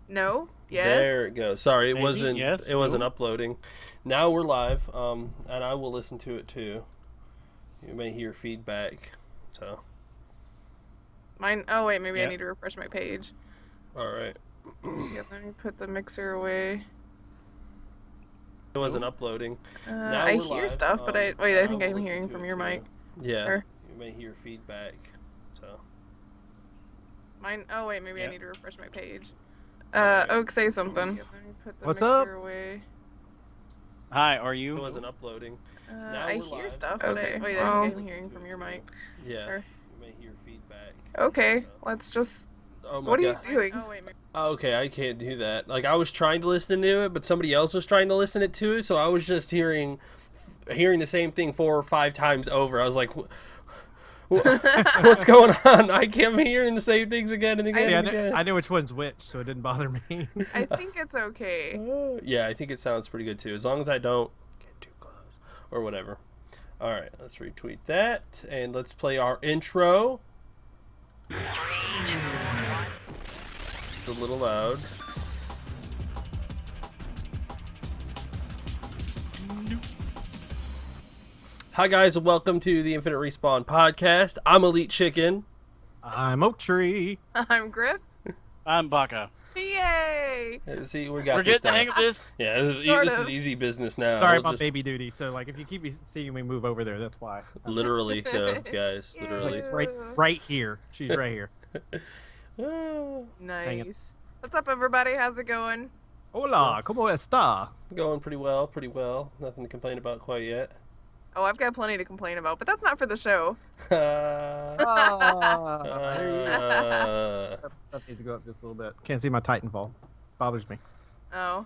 No? Yes? There it goes. Sorry, it Maybe, wasn't. yes, It wasn't no. uploading. Now we're live. And I will listen to it too. You may hear feedback. So. Mine. Oh, wait, maybe I Yeah. need to refresh my page. All right. Yeah, let me put the mixer away. It wasn't uploading. Now I we're hear live. stuff, but I and I think will I'm listen hearing to from it your too. mic. Yeah. Or You may hear feedback. So. mine. Oh, wait, maybe I Yeah. need to refresh my page. Alright. Oak, say something. Yeah, let me put the What's mixer up? away. Hi, are you? It wasn't uploading. Now I we're hear live. stuff, and but I wait, will I think I'm listen hearing to from it your too. mic. Yeah. Or You may hear feedback. okay, So. let's just. Oh my What are you god. doing? Oh, wait, Okay, I can't do that. Like I was trying to listen to it, but somebody else was trying to listen to it, so I was just hearing the same thing 4 or 5 times over. I was like, "What's going on? I kept hearing the same things again and again See, and again." I knew which one's which, so it didn't bother me. I think it's okay. Yeah, I think it sounds pretty good too, as long as I don't get too close or whatever. All right, let's retweet that and let's play our intro. It's a little loud. Hi guys, and welcome to the Infinite Respawn podcast. I'm Elite Chicken. I'm Oak Tree. I'm Griff. I'm Baka. Yay! See, we got We're this getting the down. hang of this. Yeah, this Sort is of. easy business now. Sorry We'll about just- baby duty. So, like, if you keep seeing me move over there, that's why. Literally, though, guys. Yay. Literally. It's right here. She's right here. Ah, hanging. Nice. What's up, everybody? How's it going? Hola, ¿cómo está? going pretty well, pretty well. Nothing to complain about quite yet. Oh, I've got plenty to complain about, but that's not for the show. Stuff needs to go up just a little bit. Can't see my Titanfall. Bothers me. Oh.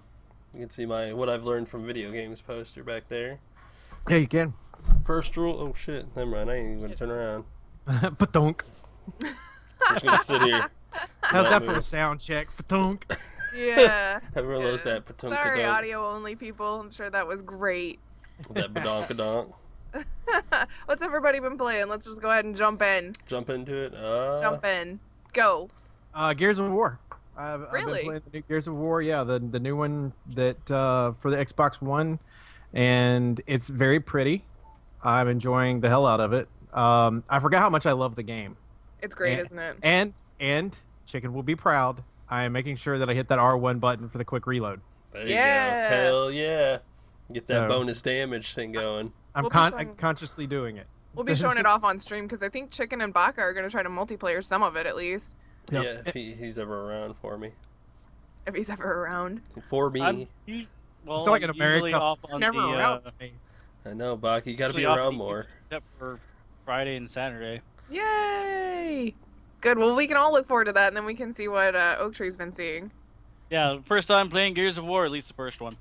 You can see my what I've learned from video games poster back there. Yeah, you can. First rule. Oh shit! Never mind. I ain't even gonna turn around. Patunk. I'm just gonna sit here. How's Not that for move. a sound check? Patunk. Yeah. Everyone loves that patunk Sorry, padonk. audio only people. I'm sure that was great. That badonk. What's everybody been playing? Let's just go ahead and jump in. Jump into it. Jump in. Go. Gears of War. I've Really? been playing the new Gears of War. Yeah, the new one that for the Xbox One, and it's very pretty. I'm enjoying the hell out of it. I forgot how much I love the game. It's great, And- isn't it? And Chicken will be proud. I am making sure that I hit that R1 button for the quick reload. There you Yeah. go. Hell yeah. Get that So- bonus damage thing going. I'm We'll be I'm showing- consciously doing it. We'll be showing it off on stream because I think Chicken and Baka are going to try to multiplayer some of it at least, Yep. Yeah, if he's ever around for me. if he's ever around. For me. I'm well, It's like an usually America. off on Never the, around for me. I know, Bach. You gotta be usually off around the more. evenings, except for Friday and Saturday. Yay! Good. Well, we can all look forward to that, and then we can see what Oak Tree's been seeing. Yeah, first time playing Gears of War, at least the first one.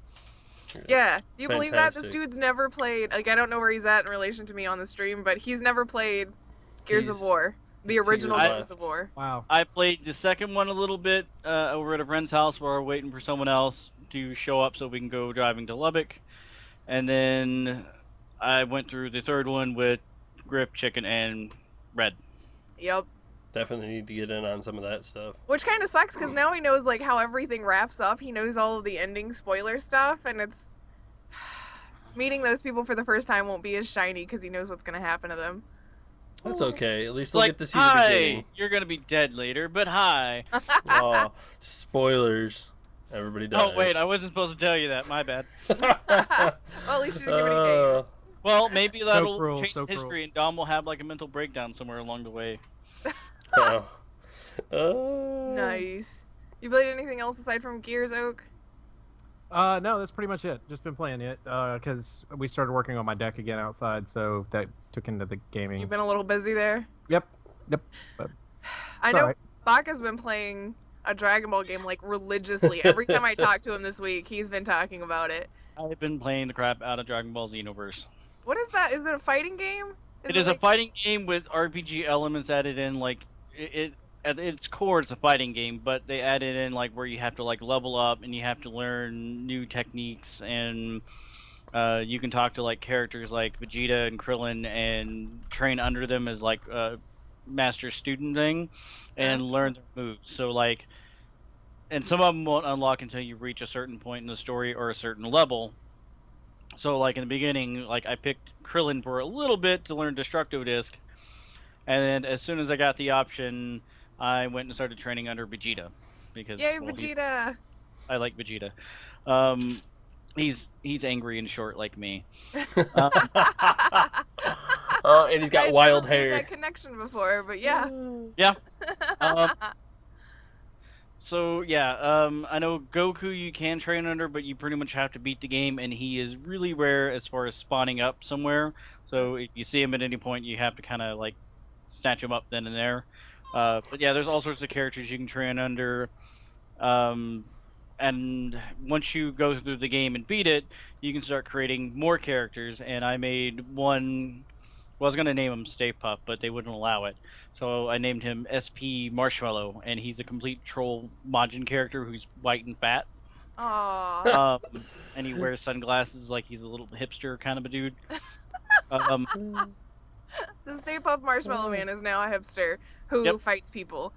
Yeah. Do you believe that? This Fantastic. dude's never played. Like, I don't know where he's at in relation to me on the stream, but he's never played Gears of He's- War, the he's to original your Gears left. of War. Wow. I played the second one a little bit over at a friend's house while we're waiting for someone else to show up so we can go driving to Lubbock. And then I went through the third one with Grip, Chicken, and Red. Yep. Definitely need to get in on some of that stuff. Which kind of sucks because now he knows like how everything wraps up. He knows all of the ending spoiler stuff, and it's meeting those people for the first time won't be as shiny because he knows what's gonna happen to them. That's okay. At least they'll Like, get to see the hi, beginning. you're gonna be dead later, but hi. Oh, spoilers. Everybody dies. Oh wait, I wasn't supposed to tell you that. My bad. Well, at least you didn't give any names. Well, maybe that'll cruel, change so cruel. history, and Dom will have like a mental breakdown somewhere along the way. Oh. Oh. Nice. You played anything else aside from Gears, Oak? No, that's pretty much it. Just been playing it because we started working on my deck again outside, so that took into the gaming. You've been a little busy there. Yep. I It's know alright. Baka's been playing a Dragon Ball game like religiously. Every time I talk to him this week, he's been talking about it. I've been playing the crap out of Dragon Ball Xenoverse. What is that? Is it a fighting game? It is a like... fighting game with RPG elements added in. Like it at its core, it's a fighting game, but they added in like where you have to like level up and you have to learn new techniques, and you can talk to like characters like Vegeta and Krillin and train under them as like a master student thing, and learn their moves. So like and some of them won't unlock until you reach a certain point in the story or a certain level. So like in the beginning, like I picked Krillin for a little bit to learn Destructo Disc, and then as soon as I got the option, I went and started training under Vegeta because Yay, well, Vegeta! I like Vegeta. He's angry and short like me. Um, And he's got I'd wild never made hair. that connection before, but yeah. yeah. Um, So yeah, I know Goku you can train under, but you pretty much have to beat the game, and he is really rare as far as spawning up somewhere. So if you see him at any point, you have to kind of like snatch him up then and there. But yeah, there's all sorts of characters you can train under, and once you go through the game and beat it, you can start creating more characters. And I made one. Well, I was gonna name him Stay Puft, but they wouldn't allow it. So I named him SP Marshmallow, and he's a complete troll Majin character who's white and fat. Aww. And he wears sunglasses like he's a little hipster kind of a dude. Um, The Stay Puft Marshmallow Man is now a hipster who Yep. fights people.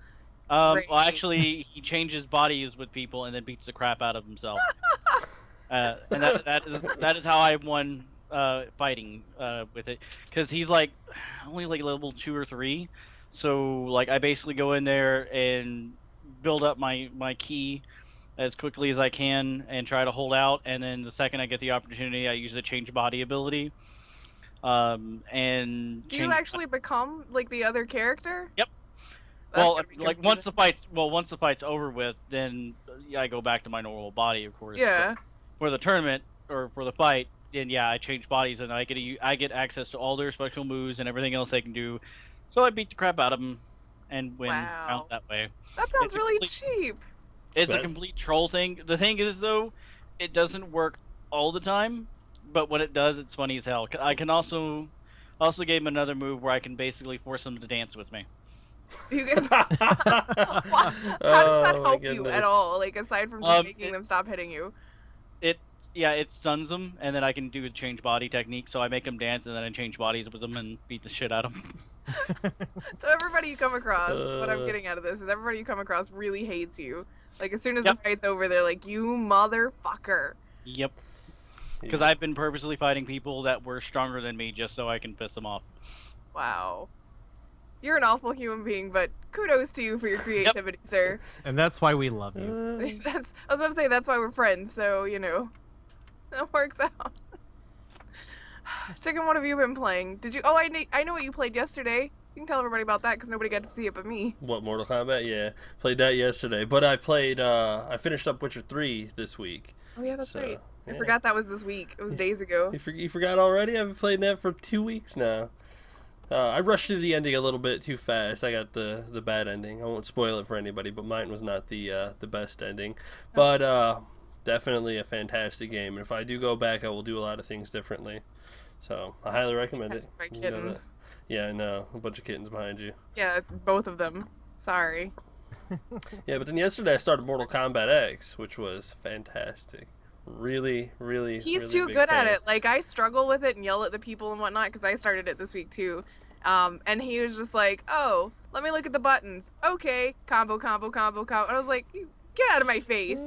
well, Great. actually, he changes bodies with people and then beats the crap out of himself. And that is how I won fighting with it, because he's like only like level 2 or 3. So like I basically go in there and build up my ki as quickly as I can and try to hold out, and then the second I get the opportunity I use the change body ability. And Do you change- actually become like the other character? Yep. That's well, gonna be like confusing. once the fight's over with, then I go back to my normal body, of course. Yeah. But for the tournament or for the fight, then yeah, I change bodies and I get access to all their special moves and everything else they can do. So I beat the crap out of them and win Wow. out that way. That sounds It's a really complete- cheap. It's a But- complete troll thing. The thing is though, it doesn't work all the time, but when it does, it's funny as hell. I can also gave him another move where I can basically force him to dance with me. You can... How does that Oh, my help you goodness. at all? Like aside from just making it- them stop hitting you. It stuns them, and then I can do the change body technique. So I make them dance, and then I change bodies with them and beat the shit out of them. So everybody you come across, what I'm Uh. getting out of this is everybody you come across really hates you. Like as soon as Yep. the fight's over, they're like, "You motherfucker." Yep. Because I've been purposely fighting people that were stronger than me just so I can piss them off. Wow. You're an awful human being, but kudos to you for your creativity, sir. And that's why we love you. Uh, I was about to say that's why we're friends, so you know. That works out. Chicken, what have you been playing? Did you? Oh, I know what you played yesterday. You can tell everybody about that because nobody got to see it but me. What, Mortal Kombat? Yeah, played that yesterday. But I finished up Witcher 3 this week. Oh yeah, that's So, right. I yeah. forgot that was this week. It was days ago. You forgot already? I've been playing that for 2 weeks now. I rushed through the ending a little bit too fast. I got the bad ending. I won't spoil it for anybody, but mine was not the best ending. But definitely a fantastic game. And if I do go back, I will do a lot of things differently. So I highly recommend it. My You know that. kittens. Yeah, I know. A bunch of kittens behind you. Yeah, both of them. Sorry. Yeah, but then yesterday I started Mortal Kombat X, which was fantastic. Really, really. He's really too big good at fan. it. Like I struggle with it and yell at the people and whatnot because I started it this week too. And he was just like, "Oh, let me look at the buttons. Okay, combo, combo, combo, combo." And I was like, "You get out of my face!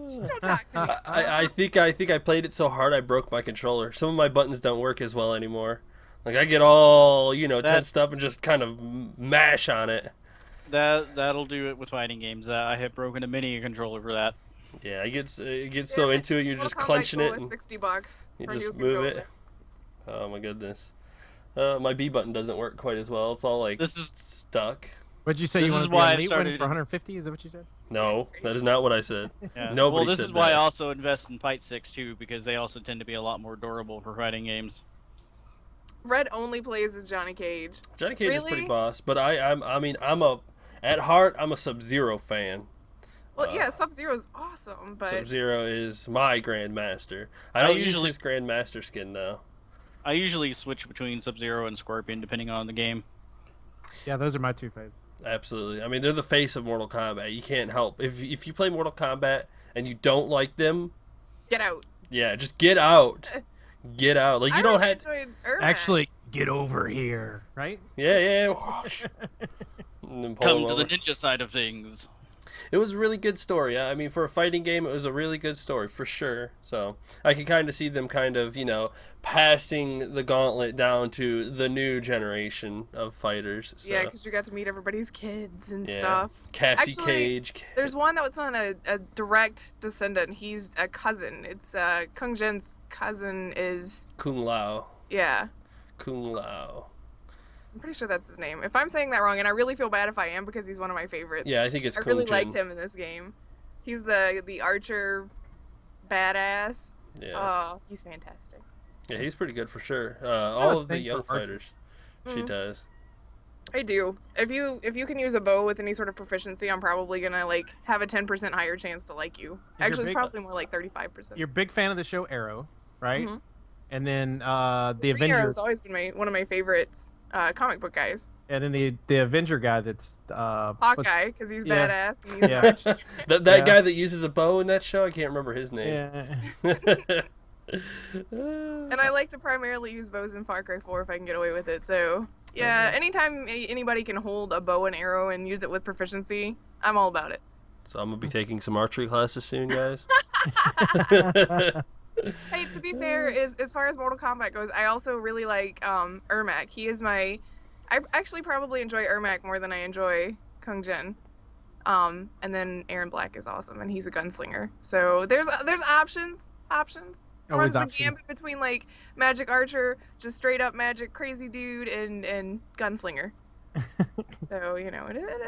Just don't talk to me." I think I played it so hard I broke my controller. Some of my buttons don't work as well anymore. Like I get all tensed up and just kind of mash on it. That'll do it with fighting games. I have broken a mini controller for that. Yeah, it gets so into it, you're Mortal just Kombat clenching Go it was and $60 you for a just new move controller. it. Oh my goodness. My B button doesn't work quite as well. It's all like This is stuck. What'd you say? This You is want to be why I an elite one started- for 150? Is that what you said? No, that is not what I said. yeah. Nobody Well, this said is why that. I also invest in Fight Sticks too, because they also tend to be a lot more durable for fighting games. Red only plays as Johnny Cage. Johnny Cage is pretty Really? boss, but at heart I'm a Sub-Zero fan. Well, yeah, Sub-Zero's awesome, but Sub-Zero is my Grandmaster. I I don't use usually- his Grandmaster skin though. I usually switch between Sub-Zero and Scorpion depending on the game. Yeah, those are my two faves. Absolutely. I mean, they're the face of Mortal Kombat. You can't help. If you play Mortal Kombat and you don't like them, get out. yeah, just get out. Get out. Like you I don't really have. enjoyed Ermac. Actually, get over here, right? Yeah. Whoosh. And then pull Come him to the over. ninja side of things. It was a really good story. I mean, for a fighting game, it was a really good story for sure. So I can kind of see them kind of, passing the gauntlet down to the new generation of fighters. So. Yeah, because you got to meet everybody's kids and Yeah. stuff. Cassie Actually, Cage. There's one that was not a direct descendant. He's a cousin. It's Kung Jin's cousin is Kung Lao. yeah. Kung Lao. I'm pretty sure that's his name. If I'm saying that wrong, and I really feel bad if I am because he's one of my favorites. Yeah, I think it's I Kung really Jin. liked him in this game. He's the archer badass. Yeah. Oh, he's fantastic. Yeah, he's pretty good for sure. All of the thing young for archers. fighters, she Mhm. does. I do. If you can use a bow with any sort of proficiency, I'm probably gonna have a 10% higher chance to like you. You're Actually, it's big- probably more like 35%. You're a big fan of the show Arrow, right? Mhm. And then the Green Arrow's Avengers, always been one of my favorites comic book guys. and then the Avenger guy that's Hawkeye, because he's yeah. badass and he's Yeah. rich. that Yeah. guy that uses a bow in that show, I can't remember his name. Yeah. And I like to primarily use bows in Far Cry 4 if I can get away with it. So yeah, anytime anybody can hold a bow and arrow and use it with proficiency, I'm all about it. So I'm gonna be taking some archery classes soon, guys. Hey, to be fair, as far as Mortal Kombat goes, I also really like Ermac. He is I actually probably enjoy Ermac more than I enjoy Kung Jin. And then Aaron Black is awesome, and he's a gunslinger. So there's options. Always Runs the options. gambit between like magic archer, just straight up magic crazy dude, and gunslinger. So it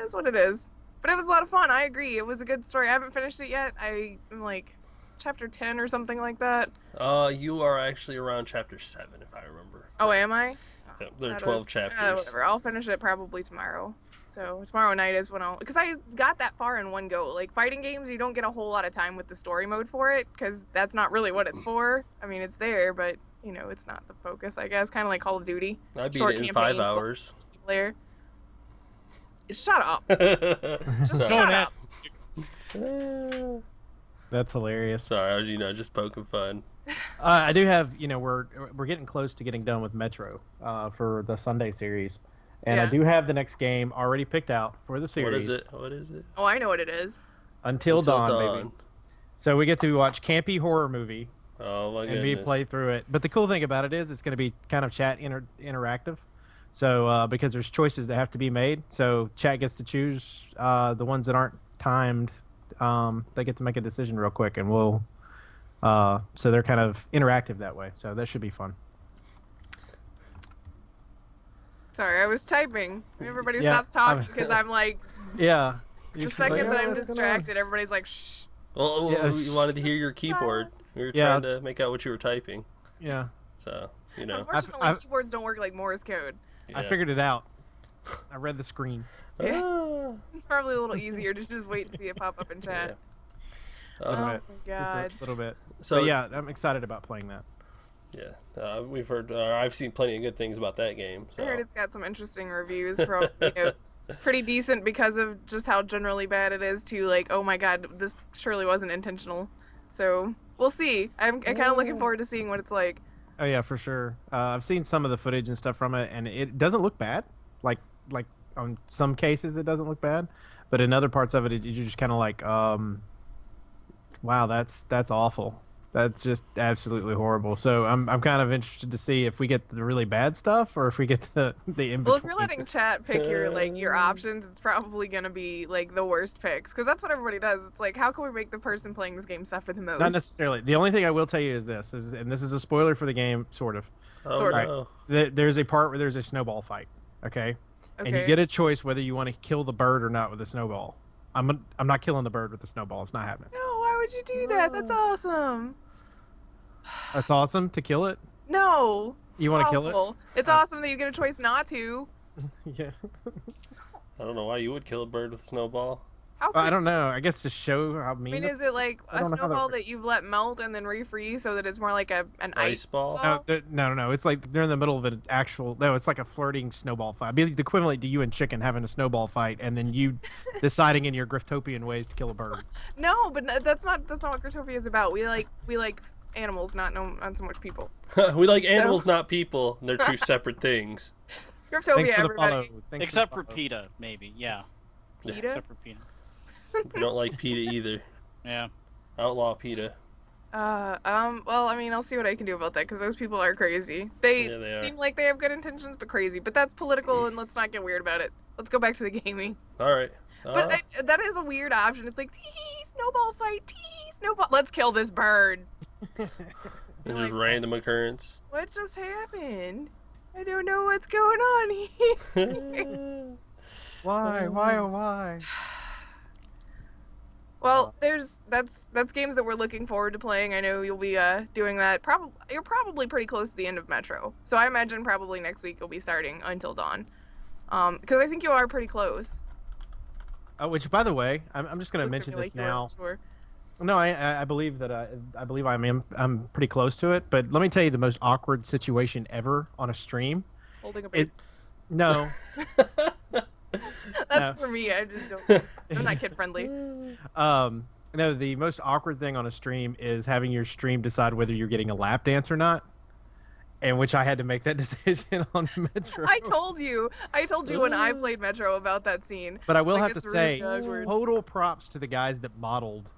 is what it is. But it was a lot of fun. I agree. It was a good story. I haven't finished it yet. I'm like chapter 10 or something like that. You are actually around chapter 7, if I remember. Oh, am I? Yeah, there are That 12 was- chapters. Whatever. I'll finish it probably tomorrow. So tomorrow night is when because I got that far in one go. Like fighting games, you don't get a whole lot of time with the story mode for it because that's not really what it's for. I mean, it's there, but it's not the focus. I guess kind of like Call of Duty. I beat short it in campaigns, 5 hours. Player. Shut up. Just Sorry. shut up. That's hilarious. Sorry, I was just poking fun. I do have, we're getting close to getting done with Metro for the Sunday series, and I Yeah. do have the next game already picked out for the series. What is it? Oh, I know what it is. Until Dawn, baby. So we get to watch campy horror movie Oh my and goodness. we play through it. But the cool thing about it is it's going to be kind of chat interactive. So because there's choices that have to be made, so chat gets to choose the ones that aren't timed. They get to make a decision real quick, and we'll. So they're kind of interactive that way. So that should be fun. Sorry, I was typing. Everybody Yeah, stops talking because I'm like, Yeah. the second that I'm distracted, everybody's like, shh. Well, Yeah, you wanted to hear your keyboard. We were Yeah. trying to make out what you were typing. Yeah. So, Unfortunately, keyboards don't work like Morse code. I yeah. figured it out. I read the screen. Yeah. Ah. It's probably a little easier to just wait and see it pop up in chat. Yeah. Oh my bit. god. Just a little bit. So But yeah, I'm excited about playing that. yeah, we've heard. I've seen plenty of good things about that game. So. I heard it's got some interesting reviews from, pretty decent because of just how generally bad it is to like, oh my god, this surely wasn't intentional. So we'll see. I'm kind of looking forward to seeing what it's like. Oh yeah, for sure. I've seen some of the footage and stuff from it, and it doesn't look bad. Like on some cases, it doesn't look bad, but in other parts of it, you're just kind of like, wow, that's awful. That's just absolutely horrible. So I'm kind of interested to see if we get the really bad stuff or if we get the in Well, if between. you're letting chat pick your options, it's probably gonna be like the worst picks because that's what everybody does. It's like, how can we make the person playing this game suffer the most? Not necessarily. The only thing I will tell you is this, and this is a spoiler for the game, sort of. Oh, Sort of. no. There's a part where there's a snowball fight, okay? And you Okay. get a choice whether you want to kill the bird or not with a snowball. I'm not killing the bird with the snowball. It's not happening. No, why would you do that? That's awesome. That's awesome to kill it. No. You want to kill it? Awful. It's awesome that you get a choice not to. Yeah. I don't know why you would kill a bird with a snowball. How Well, I could- don't know. I guess to show how I mean. mean, it- is it like I a don't know how that snowball works. that you've let melt and then refreeze so that it's more like an Ice ice ball? ball? No. It's like they're in the middle of an actual. No, it's like a flirting snowball fight. It'd be the equivalent to you and Chicken having a snowball fight, and then you deciding in your Griftopian ways to kill a bird. No, but that's not what Grotopia is about. We like animals, not so much people. We like animals, not people. And they're two separate things. Griftopia, Thanks for the follow. everybody. Thanks Except for the follow. PETA, maybe. Yeah. PETA? Except for PETA. We don't like PETA either. Yeah. Outlaw PETA. Well, I mean, I'll see what I can do about that because those people are crazy. They Yeah, they are. seem like they have good intentions, but crazy. But that's political, and let's not get weird about it. Let's go back to the gaming. All right. But that is a weird option. It's like, tee, snowball fight, tee, snowball. Let's kill this bird. It's just random occurrence. What just happened? I don't know what's going on here. Why? Why? Oh, why? Well, that's games that we're looking forward to playing. I know you'll be doing that. You're probably pretty close to the end of Metro, so I imagine probably next week you'll be starting Until Dawn. Because I think you are pretty close. Which, by the way, I'm just gonna Looked at mention me this like you weren't now. sure. No, I believe that I believe I'm pretty close to it. But let me tell you the most awkward situation ever on a stream. Holding a baby. No. That's no. for me. I just don't. I'm not kid friendly. No, the most awkward thing on a stream is having your stream decide whether you're getting a lap dance or not. And which I had to make that decision on Metro. I told you when I played Metro about that scene. But I will Like, have to it's say, really awkward. total props to the guys that modeled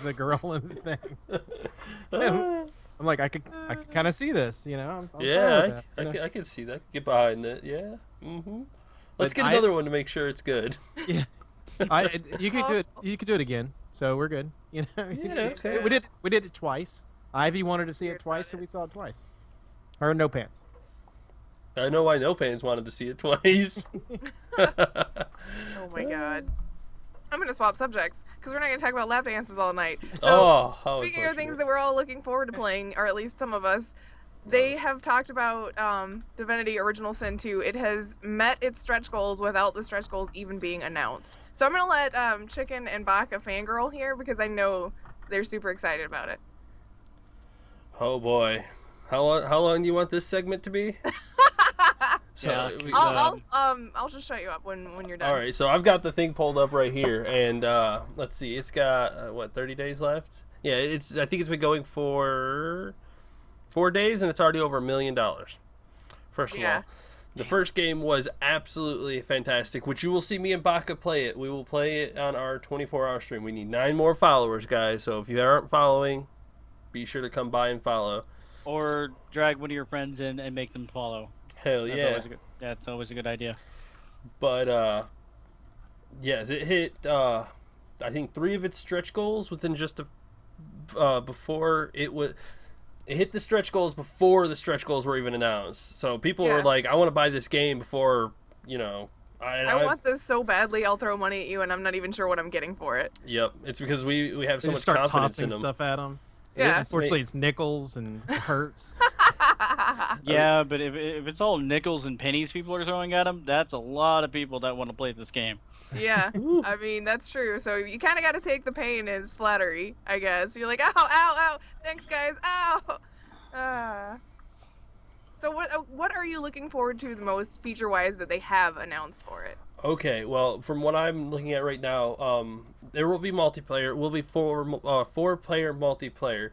the girl in the thing. I'm like, I could kind of see this, you know. I'm fine Yeah, with that, you know? I can see that. Get behind it. Yeah. Let's But get another one to make sure it's good. Yeah, you could do it. You could do it again, so we're good. You know. Yeah, okay. We did it twice. Ivy wanted to see it twice, so we saw it twice. Her no pants. I know why No Pants wanted to see it twice. Oh my god. I'm gonna swap subjects because we're not gonna talk about lap dances all night. So, Oh, how speaking of things unfortunate. that we're all looking forward to playing, or at least some of us, they have talked about Divinity Original Sin 2. It has met its stretch goals without the stretch goals even being announced. So I'm gonna let Chicken and Baka fangirl here because I know they're super excited about it. Oh boy. How long do you want this segment to be? Yeah. I'll just shut you up when you're done. All right, so I've got the thing pulled up right here, and let's see, it's got 30 days left. Yeah, I think it's been going for 4 days, and it's already over $1 million. First of Yeah. all, the first game was absolutely fantastic, which you will see me and Baka play it. We will play it on our 24-hour stream. We need 9 more followers, guys. So if you aren't following, be sure to come by and follow. Or drag one of your friends in and make them follow. Hell yeah! That's always a good idea. But yes, it hit I think 3 of its stretch goals within just before it hit the stretch goals before the stretch goals were even announced. So people were like, I want to buy this game before, you know, I want this so badly. I'll throw money at you, and I'm not even sure what I'm getting for it. Yep, it's because we have so They much just start confidence tossing in them. stuff at them. Yeah. Unfortunately, it's nickels and it hurts. Yeah, but if it's all nickels and pennies people are throwing at them, that's a lot of people that want to play this game. Yeah, I mean, that's true. So you kind of got to take the pain as flattery, I guess. You're like, ow, ow, ow. Thanks, guys. Ow. So what are you looking forward to the most feature-wise that they have announced for it? Okay, well, from what I'm looking at right now, there will be multiplayer. It will be four-player multiplayer,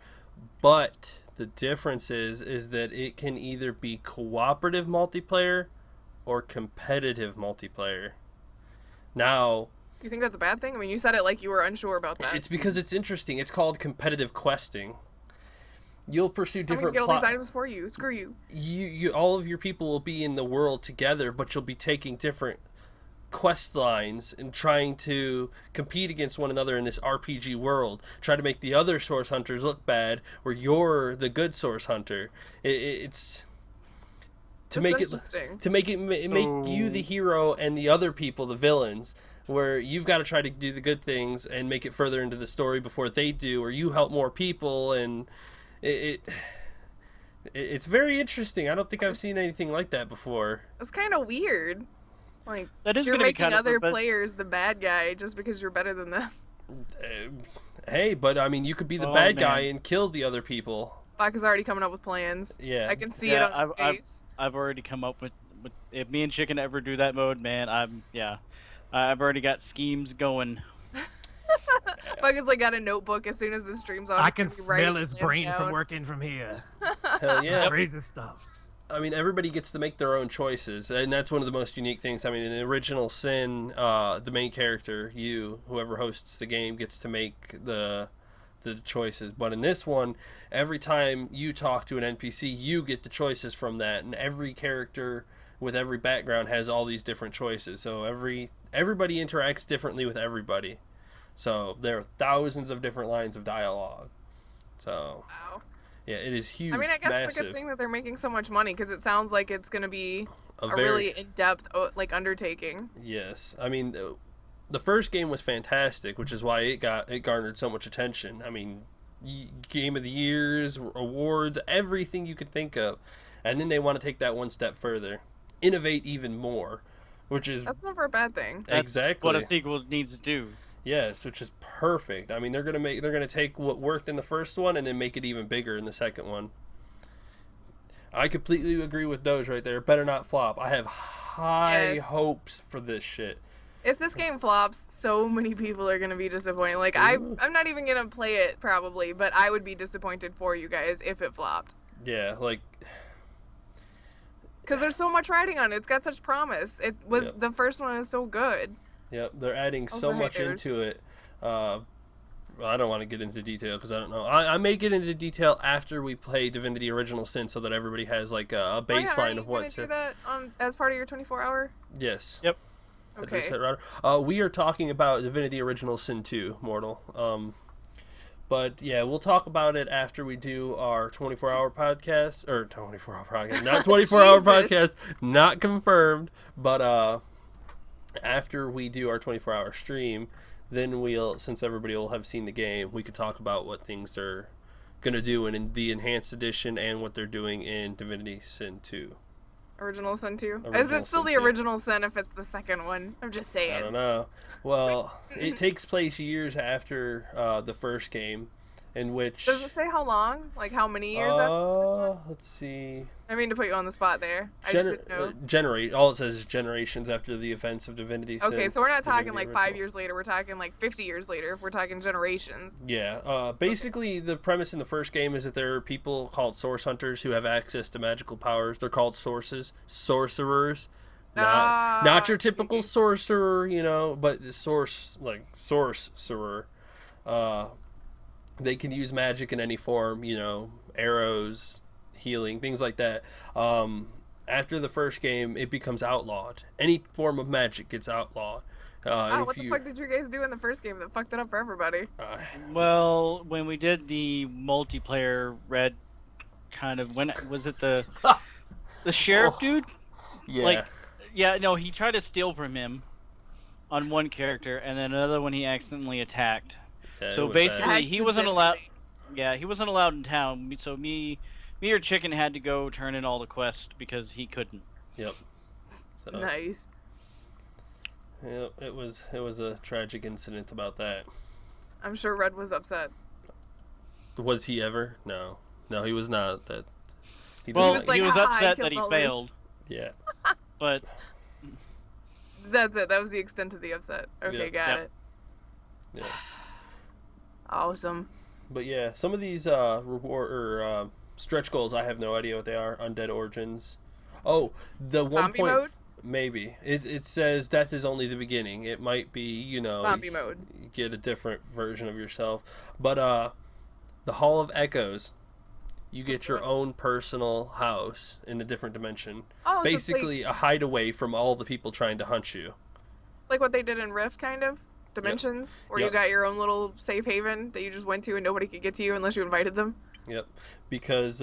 but the difference is that it can either be cooperative multiplayer or competitive multiplayer. Now, Do you think that's a bad thing? I mean, you said it like you were unsure about that. it's because it's interesting. It's called competitive questing. You'll pursue I'm gonna different get all these items for you. Screw you. You all of your people will be in the world together, but you'll be taking different quest lines and trying to compete against one another in this RPG world. Try to make the other source hunters look bad, where you're the good source hunter. It's to That's make interesting. make you the hero and the other people the villains. Where you've got to try to do the good things and make it further into the story before they do, or you help more people, and it's very interesting. I don't think I've seen anything like that before. It's kind of weird. Like, That is you're gonna be making kind of other but- players the bad guy just because you're better than them. Hey, but I mean, you could be the Oh, bad man. guy and kill the other people. Bach is already coming up with plans. Yeah. I can see Yeah, it on his face. I've already come up with if me and Chicken ever do that mode, man, I've already got schemes going. Bug has like got a notebook as soon as the stream's on. I he's can gonna be writing smell his plans brain from down. working from here. Hell yeah. Crazy stuff. I mean, everybody gets to make their own choices, and that's one of the most unique things. I mean, in the original Sin, the main character, whoever hosts the game, gets to make the choices. But in this one, every time you talk to an NPC, you get the choices from that, and every character with every background has all these different choices. So everybody interacts differently with everybody. So there are thousands of different lines of dialogue. So Wow. yeah, it is huge. I mean, I guess massive. it's a good thing that they're making so much money because it sounds like it's going to be a very, really in-depth like undertaking. Yes, I mean, the first game was fantastic, which is why it garnered so much attention. I mean, Game of the Years, awards, everything you could think of, and then they want to take that one step further, innovate even more, which is That's never a bad thing. That's exactly what a sequel needs to do. Yes, which is perfect. I mean, they're gonna take what worked in the first one and then make it even bigger in the second one. I completely agree with Doge right there. Better not flop. I have high Yes. hopes for this shit. If this game flops, so many people are gonna be disappointed. Like I'm not even gonna play it probably, but I would be disappointed for you guys if it flopped. Yeah, like Because there's so much writing on it. It's got such promise. It was Yep. the first one is so good. yep, they're adding Also so much haters. into it. Well, I don't want to get into detail because I don't know. I may get into detail after we play Divinity Original Sin, so that everybody has like a baseline of what. what Do that as part of your 24-hour? Yes. Yep. Okay. We are talking about Divinity Original Sin 2, Mortal. But yeah, we'll talk about it after we do our 24-hour podcast, or 24-hour podcast, not 24-hour Jesus. podcast, not confirmed. But after we do our 24-hour stream, then since everybody will have seen the game, we could talk about what things they're gonna do in the enhanced edition and what they're doing in Divinity Sin 2. Original Sin 2? Is Original it still Sin the 2. original Sin if it's the second one? I'm just saying. I don't know. Well, it takes place years after the first game, in which Does it say how long? Like how many years after the first one? let's see. I mean to put you on the spot there. I just didn't know. Generate. All it says is generations after the events of Divinity Sin. Okay, so we're not talking Divinity like 5 Original. years later. We're talking like 50 years later. If we're talking generations. Yeah. Basically, the premise in the first game is that there are people called Source Hunters who have access to magical powers. They're called Sources, sorcerers. Not your typical sorcerer, but sorcerer. They can use magic in any form, arrows, healing, things like that. After the first game, it becomes outlawed. Any form of magic gets outlawed. What the fuck did you guys do in the first game that fucked it up for everybody? Well, when we did the multiplayer red kind of, when was it the sheriff dude? Yeah. Like, yeah, no, he tried to steal from him on one character, and then another one he accidentally attacked. Yeah, So it was bad. basically, he wasn't allowed. Accidentally. Yeah, he wasn't allowed in town. So me or Chicken had to go turn in all the quests because he couldn't. Yep. So, Nice. Yep, it was a tragic incident about that. I'm sure Red was upset. Was he ever? No, he was not. That he Well, doesn't was he like, was "Ha, I upset killed that he all this." failed, yeah. but That's it. That was the extent of the upset. Okay, Yep. got Yep. it. Yeah. Awesome. But yeah, some of these reward or stretch goals, I have no idea what they are. Undead Origins. Oh, the one Zombie point mode? maybe it says death is only the beginning. It might be Zombie mode. you get a different version of yourself. But the Hall of Echoes, you get your own personal house in a different dimension. Oh, so it's Basically, a hideaway from all the people trying to hunt you. like what they did in Rift, kind of dimensions, where Yep. you got your own little safe haven that you just went to and nobody could get to you unless you invited them. Yep, because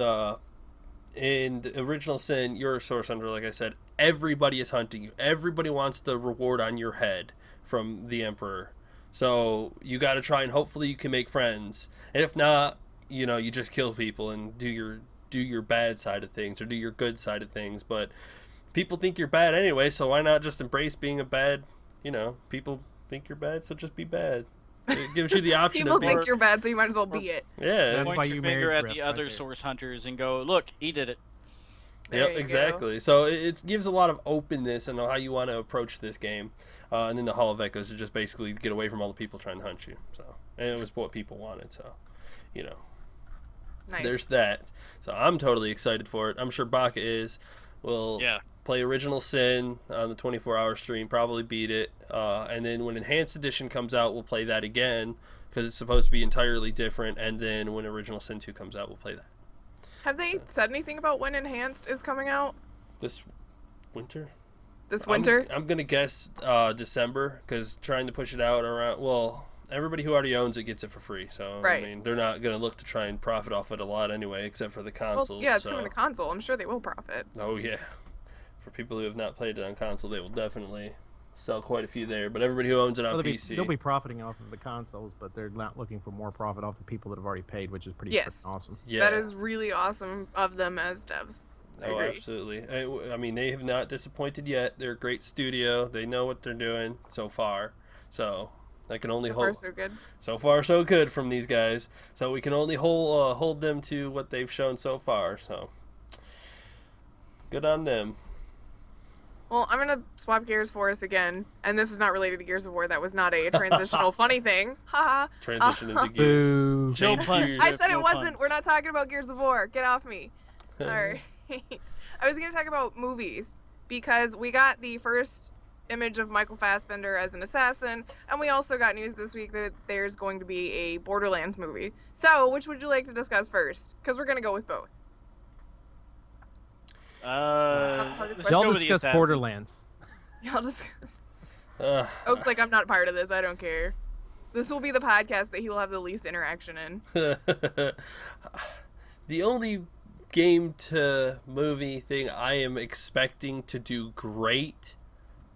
in the original Sin, you're a source hunter, like I said. Everybody is hunting you. Everybody wants the reward on your head from the Emperor. So you got to try and hopefully you can make friends. And if not, you just kill people and do your bad side of things or do your good side of things. But people think you're bad anyway, so why not just embrace being a bad? People think you're bad, so just be bad. It gives you the option People of being. think you're bad, so you might as well be it. Yeah. That's point why your you finger married at Griff the right other there. source hunters and go, look, he did it. There Yep, you go. exactly. So it gives a lot of openness in how you want to approach this game. And then the Hall of Echoes is just basically get away from all the people trying to hunt you. So, and it was what people wanted. So, Nice. There's that. So I'm totally excited for it. I'm sure Baka is. We'll play Original Sin on the 24-hour stream, probably beat it. And then when Enhanced Edition comes out, we'll play that again because it's supposed to be entirely different. And then when Original Sin 2 comes out, we'll play that. Have they said anything about when Enhanced is coming out? This winter? This winter? I'm going to guess December because trying to push it out around, well, everybody who already owns it gets it for free. So, right. I mean, they're not going to look to try and profit off it a lot anyway, except for the consoles. Well, yeah, it's coming to console. I'm sure they will profit. Oh, yeah. For people who have not played it on console, they will definitely sell quite a few there. But everybody who owns it on PC... They'll be profiting off of the consoles, but they're not looking for more profit off the people that have already paid, which is pretty freaking awesome. Yeah. That is really awesome of them as devs. I agree. Absolutely. I mean, they have not disappointed yet. They're a great studio. They know what they're doing so far. So I can only hold. So far, so good. So far, so good from these guys. So we can only hold them to what they've shown so far. So good on them. Well, I'm gonna swap gears for us again, and this is not related to Gears of War. That was not a transitional funny thing. Haha. Transition into gears. Change gears. I said it wasn't. We're not talking about Gears of War. Get off me. All right. I was gonna talk about movies because we got the first image of Michael Fassbender as an assassin, and we also got news this week that there's going to be a Borderlands movie. So, which would you like to discuss first? Because we're gonna go with both. Y'all discuss Borderlands. Y'all discuss. Oak's like, I'm not part of this. I don't care. This will be the podcast that he will have the least interaction in. The only game to movie thing I am expecting to do great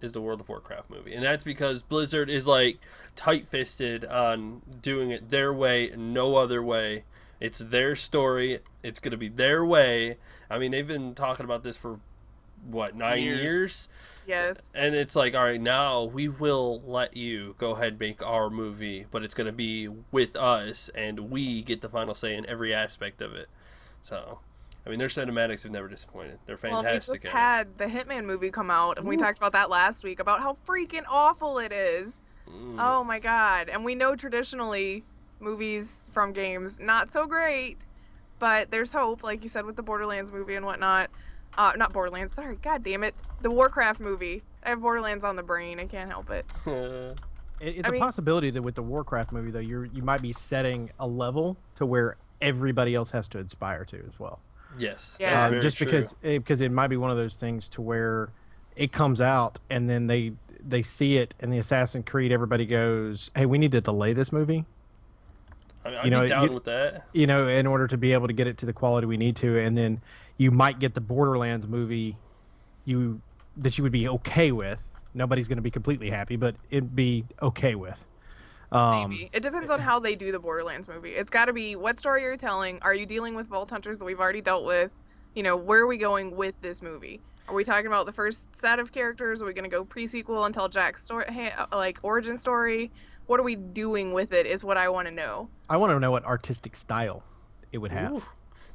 is the World of Warcraft movie. And that's because Blizzard is like tight-fisted on doing it their way and no other way. It's their story. It's going to be their way. I mean, they've been talking about this for, what, 9 years? Yes. And it's like, all right, now we will let you go ahead and make our movie, but it's going to be with us, and we get the final say in every aspect of it. So, I mean, their cinematics have never disappointed. They're fantastic. Well, we just had the Hitman movie come out, and we talked about that last week, about how freaking awful it is. Oh, my God. And we know traditionally movies from games, not so great, but there's hope, like you said, with the Borderlands movie and whatnot. Not Borderlands, sorry, god damn it. The Warcraft movie. I have Borderlands on the brain, I can't help it. It's a possibility that with the Warcraft movie, though, you might be setting a level to where everybody else has to aspire to as well. Yes. Yeah. Just because it might be one of those things to where it comes out and then they see it and the Assassin's Creed, everybody goes, hey, we need to delay this movie. I'd be down with that. You know, in order to be able to get it to the quality we need to, and then you might get the Borderlands movie that you would be okay with. Nobody's going to be completely happy, but it'd be okay with. Maybe. It depends on how they do the Borderlands movie. It's got to be what story you're telling. Are you dealing with Vault Hunters that we've already dealt with? You know, where are we going with this movie? Are we talking about the first set of characters? Are we going to go pre-sequel and tell Jack's story, like origin story? What are we doing with it is what I want to know. I want to know what artistic style it would have. Ooh,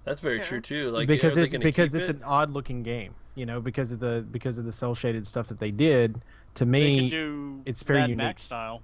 that's very true too. Like because it's an odd looking game, you know, because of the cell shaded stuff that they did. To me, it's very Mad unique. Max style.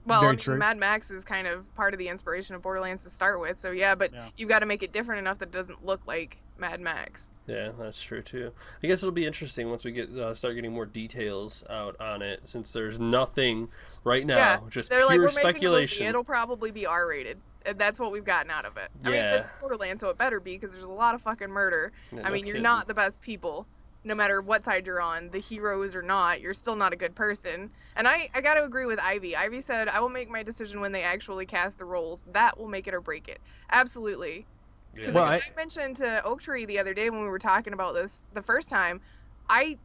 Well, very true. Mad Max is kind of part of the inspiration of Borderlands to start with, so yeah, but you've got to make it different enough that it doesn't look like Mad Max. Yeah, that's true too. I guess it'll be interesting once we get start getting more details out on it, since there's nothing right now, just they're pure like, we're speculation. making a movie, it'll probably be R-rated. And that's what we've gotten out of it. I mean, it's Borderlands, so it better be, because there's a lot of fucking murder. Yeah, I mean, you're not the best people. No matter what side you're on, the heroes or not, you're still not a good person. And I got to agree with Ivy. Ivy said, I will make my decision when they actually cast the roles. That will make it or break it. Absolutely. Because I mentioned to Oak Tree the other day when we were talking about this the first time, I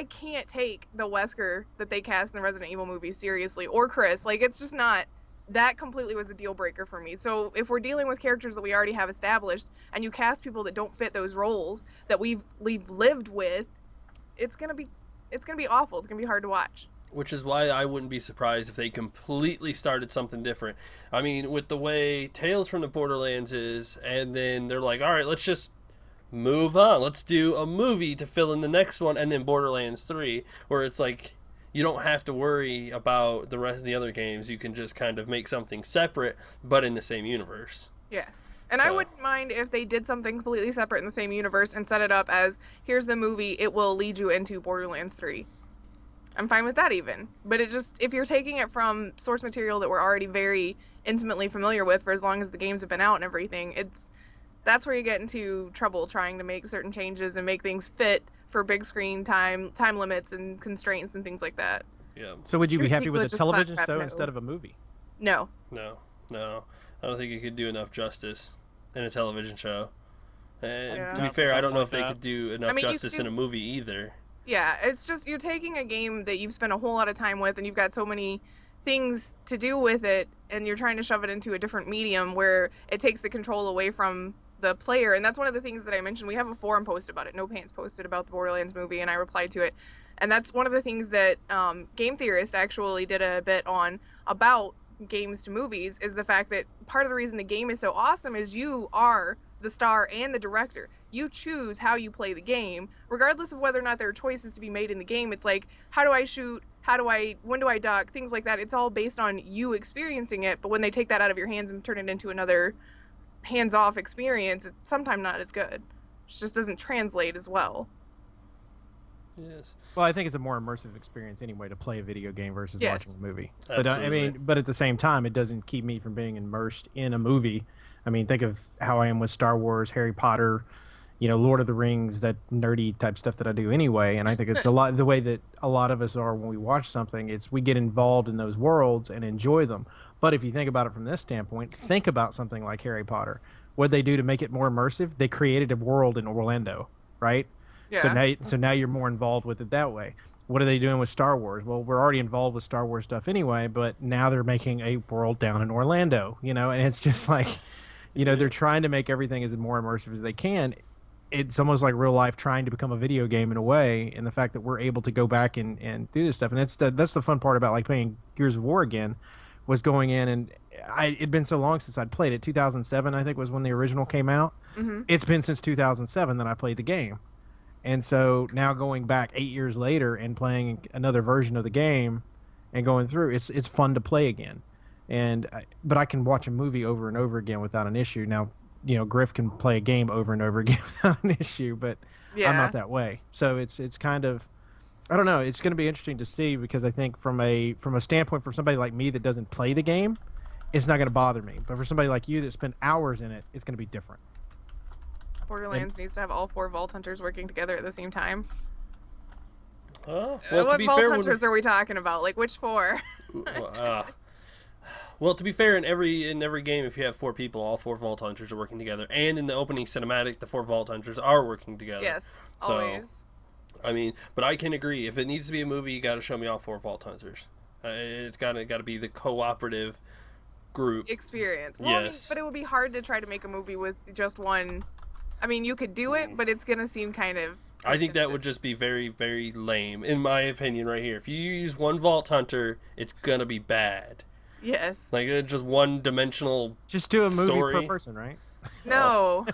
can't take the Wesker that they cast in the Resident Evil movie seriously, or Chris. Like, it's just not... That completely was a deal breaker for me. So if we're dealing with characters that we already have established, and you cast people that don't fit those roles that we've lived with, it's gonna be awful. It's gonna be hard to watch. Which is why I wouldn't be surprised if they completely started something different. I mean, with the way Tales from the Borderlands is, and then they're like, all right, let's just move on. Let's do a movie to fill in the next one, and then Borderlands 3, where it's like, you don't have to worry about the rest of the other games. You can just kind of make something separate, but in the same universe. Yes. And I So- wouldn't mind if they did something completely separate in the same universe and set it up as, here's the movie, it will lead you into Borderlands 3. I'm fine with that even. But it just, if you're taking it from source material that we're already very intimately familiar with for as long as the games have been out and everything, that's where you get into trouble trying to make certain changes and make things fit for big screen time limits and constraints and things like that. Yeah. So would you be happy with a Ridiculous television spot show no. instead of a movie? No. No. I don't think it could do enough justice in a television show. And Yeah. to be Not fair, I don't know if something they like could do enough I mean, you justice could in a movie either. Yeah, it's just you're taking a game that you've spent a whole lot of time with and you've got so many things to do with it and you're trying to shove it into a different medium where it takes the control away from the player. And that's one of the things that I mentioned. We have a forum post about it. No Pants posted about the Borderlands movie and I replied to it. And that's one of the things that Game Theorist actually did a bit on about games to movies is the fact that part of the reason the game is so awesome is you are the star and the director. You choose how you play the game, regardless of whether or not there are choices to be made in the game. It's like, how do I shoot? When do I duck? Things like that. It's all based on you experiencing it. But when they take that out of your hands and turn it into another hands-off experience, it's sometimes not as good. It just doesn't translate as well. Yes. Well, I think it's a more immersive experience anyway to play a video game versus watching Yes. a movie. But I Absolutely. mean, but at the same time, it doesn't keep me from being immersed in a movie. I mean, think of how I am with Star Wars, Harry Potter, Lord of the Rings, that nerdy type stuff that I do anyway. And I think it's a lot the way that a lot of us are when we watch something. It's we get involved in those worlds and enjoy them. But if you think about it from this standpoint, think about something like Harry Potter. What they do to make it more immersive? They created a world in Orlando, right? Yeah. So now you're more involved with it that way. What are they doing with Star Wars? Well, we're already involved with Star Wars stuff anyway, but now they're making a world down in Orlando, and it's just like, they're trying to make everything as more immersive as they can. It's almost like real life trying to become a video game in a way, and the fact that we're able to go back and do this stuff. And that's the fun part about like playing Gears of War again, was going in and it'd been so long since I'd played it. 2007, I think, was when the original came out. Mm-hmm. It's been since 2007 that I played the game. And so now going back 8 years later and playing another version of the game and going through, it's fun to play again. But I can watch a movie over and over again without an issue. Now, Griff can play a game over and over again without an issue, but Yeah. I'm not that way. So it's kind of, I don't know. It's going to be interesting to see because I think from a standpoint for somebody like me that doesn't play the game, it's not going to bother me. But for somebody like you that spent hours in it, it's going to be different. Borderlands needs to have all 4 Vault Hunters working together at the same time. Well, to What be Vault fair, Hunters are we talking about? Like, which 4? well, to be fair, in every game, if you have 4 people, all 4 Vault Hunters are working together. And in the opening cinematic, the 4 Vault Hunters are working together. Yes, So, always. I mean, but I can agree. If it needs to be a movie, you got to show me all 4 Vault Hunters. It's got to be the cooperative group. Experience. Well, Yes. but it would be hard to try to make a movie with just one. I mean, you could do it, but it's gonna seem kind of. I think that would pretentious. just be very, very lame, in my opinion, right here. If you use one Vault Hunter, it's gonna be bad. Yes. Like just one-dimensional. Just do a movie Story. per person, right? No.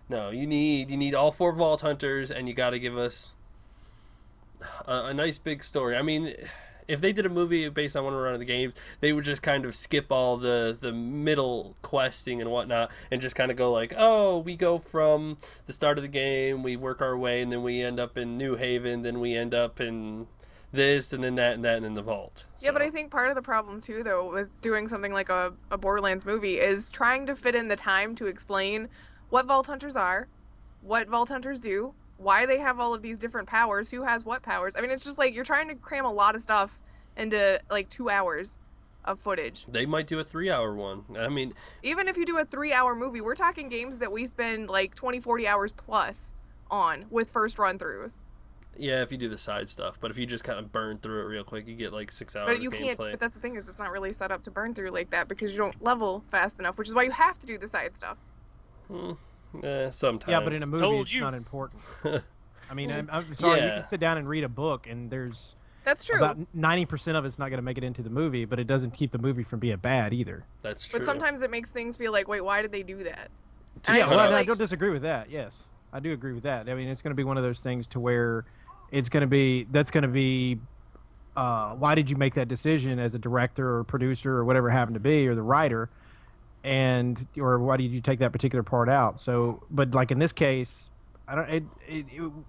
No, you need all 4 Vault Hunters, and you got to give us a nice big story. I mean, if they did a movie based on one or one of the games, they would just kind of skip all the middle questing and whatnot, and just kind of go like, oh, we go from the start of the game, we work our way, and then we end up in New Haven, then we end up in this, and then that, and that, and then the vault. Yeah, but So, I think part of the problem too, though, with doing something like a Borderlands movie is trying to fit in the time to explain what Vault Hunters are, what Vault Hunters do, why they have all of these different powers, who has what powers. I mean, it's just like you're trying to cram a lot of stuff into like 2 hours of footage. they might do a 3-hour one. I mean, Even if you do a 3-hour movie, we're talking games that we spend like 20, 40 hours plus on with first run-throughs. yeah, if you do the side stuff, but if you just kind of burn through it real quick, you get like 6 hours But you of can't. gameplay. But that's the thing is, it's not really set up to burn through like that because you don't level fast enough, which is why you have to do the side stuff. Sometimes. Yeah, but in a movie, Told it's you. not important. I mean, I'm sorry. You Yeah. can sit down and read a book, and there's That's true. about 90% of it's not going to make it into the movie, but it doesn't keep the movie from being bad either. That's true. But sometimes it makes things feel like, wait, why did they do that? To And be I Yeah, feel well, I like- don't disagree with that. Yes, I do agree with that. I mean, it's going to be one of those things to where it's going to be why did you make that decision as a director or producer or whatever it happened to be or the writer? and or why did you take that particular part out? So, but like in this case, I don't.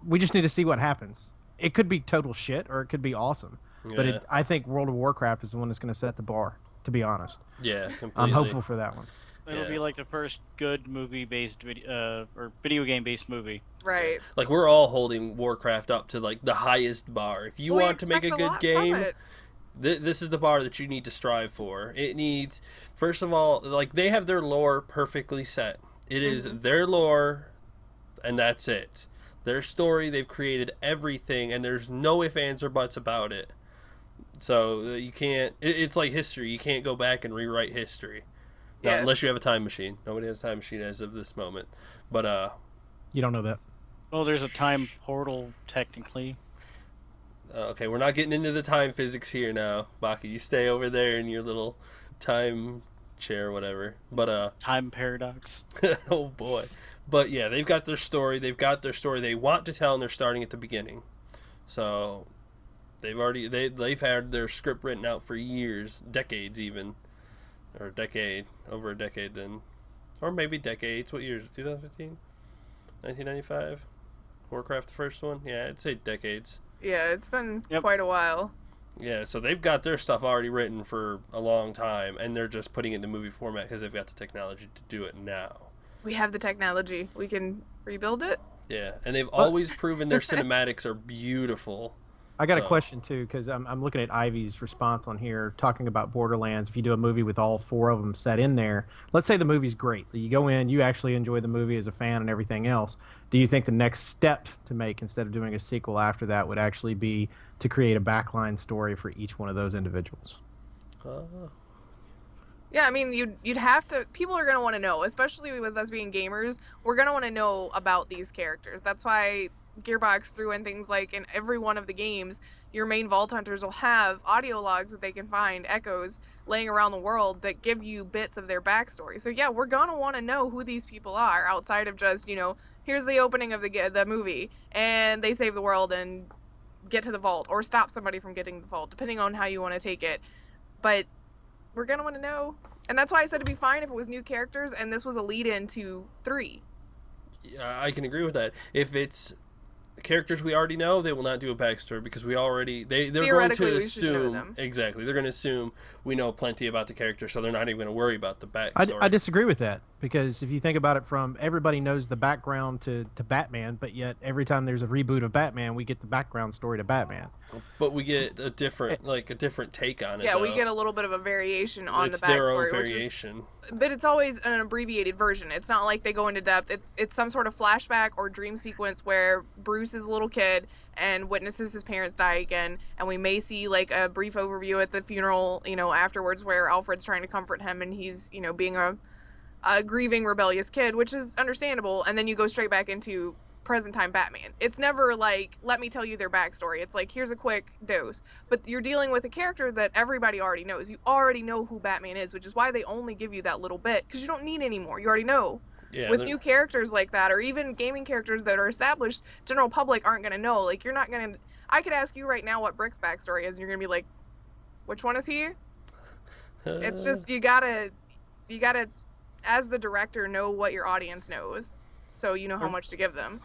We just need to see what happens. It could be total shit, or it could be awesome. But Yeah. I think World of Warcraft is the one that's going to set the bar. To be honest, Yeah, completely. I'm hopeful for that one. It'll Yeah. be like the first good movie-based video or video game-based movie. Right. Like we're all holding Warcraft up to like the highest bar. If you We want to make a expect good lot from game, it. this is the bar that you need to strive for. It needs, first of all, like they have their lore perfectly set. It is their lore, and that's it. Their story, they've created everything, and there's no ifs, ands, or buts about it. So you can't. It's like history. You can't go back and rewrite history, Not Yes. unless you have a time machine. Nobody has a time machine as of this moment. But You don't know that. Well, there's a time portal technically. okay, we're not getting into the time physics here now, Baki. You stay over there in your little time chair, or whatever. But Time paradox. oh boy. But yeah, they've got their story. They've got their story they want to tell, and they're starting at the beginning. So they've had their script written out for years, decades even, or over a decade then, or maybe decades. What year is it? 2015, 1995. Warcraft, the first one. Yeah, I'd say decades. Yeah, it's been Yep. quite a while. Yeah, so they've got their stuff already written for a long time, and they're just putting it into movie format because they've got the technology to do it now. We have the technology. We can rebuild it. Yeah, and they've always proven their cinematics are beautiful. I got a So- question too, because I'm looking at Ivy's response on here, talking about Borderlands. If you do a movie with all four of them set in there, let's say the movie's great. You go in, you actually enjoy the movie as a fan and everything else. Do you think the next step to make, instead of doing a sequel after that, would actually be to create a backline story for each one of those individuals? Yeah, I mean, you'd have to. People are gonna want to know, especially with us being gamers. We're gonna want to know about these characters. That's why Gearbox threw in things like in every one of the games, your main Vault Hunters will have audio logs that they can find, echoes laying around the world that give you bits of their backstory. So yeah, we're gonna want to know who these people are outside of just here's the opening of the movie and they save the world and get to the vault or stop somebody from getting to the vault, depending on how you want to take it. But we're gonna want to know, and that's why I said it'd be fine if it was new characters and this was a lead in to 3. Yeah, I can agree with that. If it's characters we already know, they will not do a backstory because they're going Theoretically, to we should know assume them. exactly. They're going to assume we know plenty about the character, so they're not even going to worry about the backstory. I disagree with that, because if you think about it, from everybody knows the background to Batman, but yet every time there's a reboot of Batman, we get the background story to Batman. But we get a different take on it. Yeah, we though. get a little bit of a variation on it's the their own backstory, which is, variation. but it's always an abbreviated version. It's not like they go into depth. It's some sort of flashback or dream sequence where Bruce is a little kid and witnesses his parents die again, and we may see like a brief overview at the funeral, afterwards, where Alfred's trying to comfort him and he's, being a grieving, rebellious kid, which is understandable, and then you go straight back into present time Batman. It's never like, let me tell you their backstory. It's like, here's a quick dose. But you're dealing with a character that everybody already knows. You already know who Batman is, which is why they only give you that little bit, because you don't need any more. You already know. Yeah, With new characters like that, or even gaming characters that are established, general public aren't going to know. Like, you're not going to... I could ask you right now what Brick's backstory is, and you're going to be like, which one is he? It's just, you gotta, as the director, know what your audience knows, so you know how much to give them.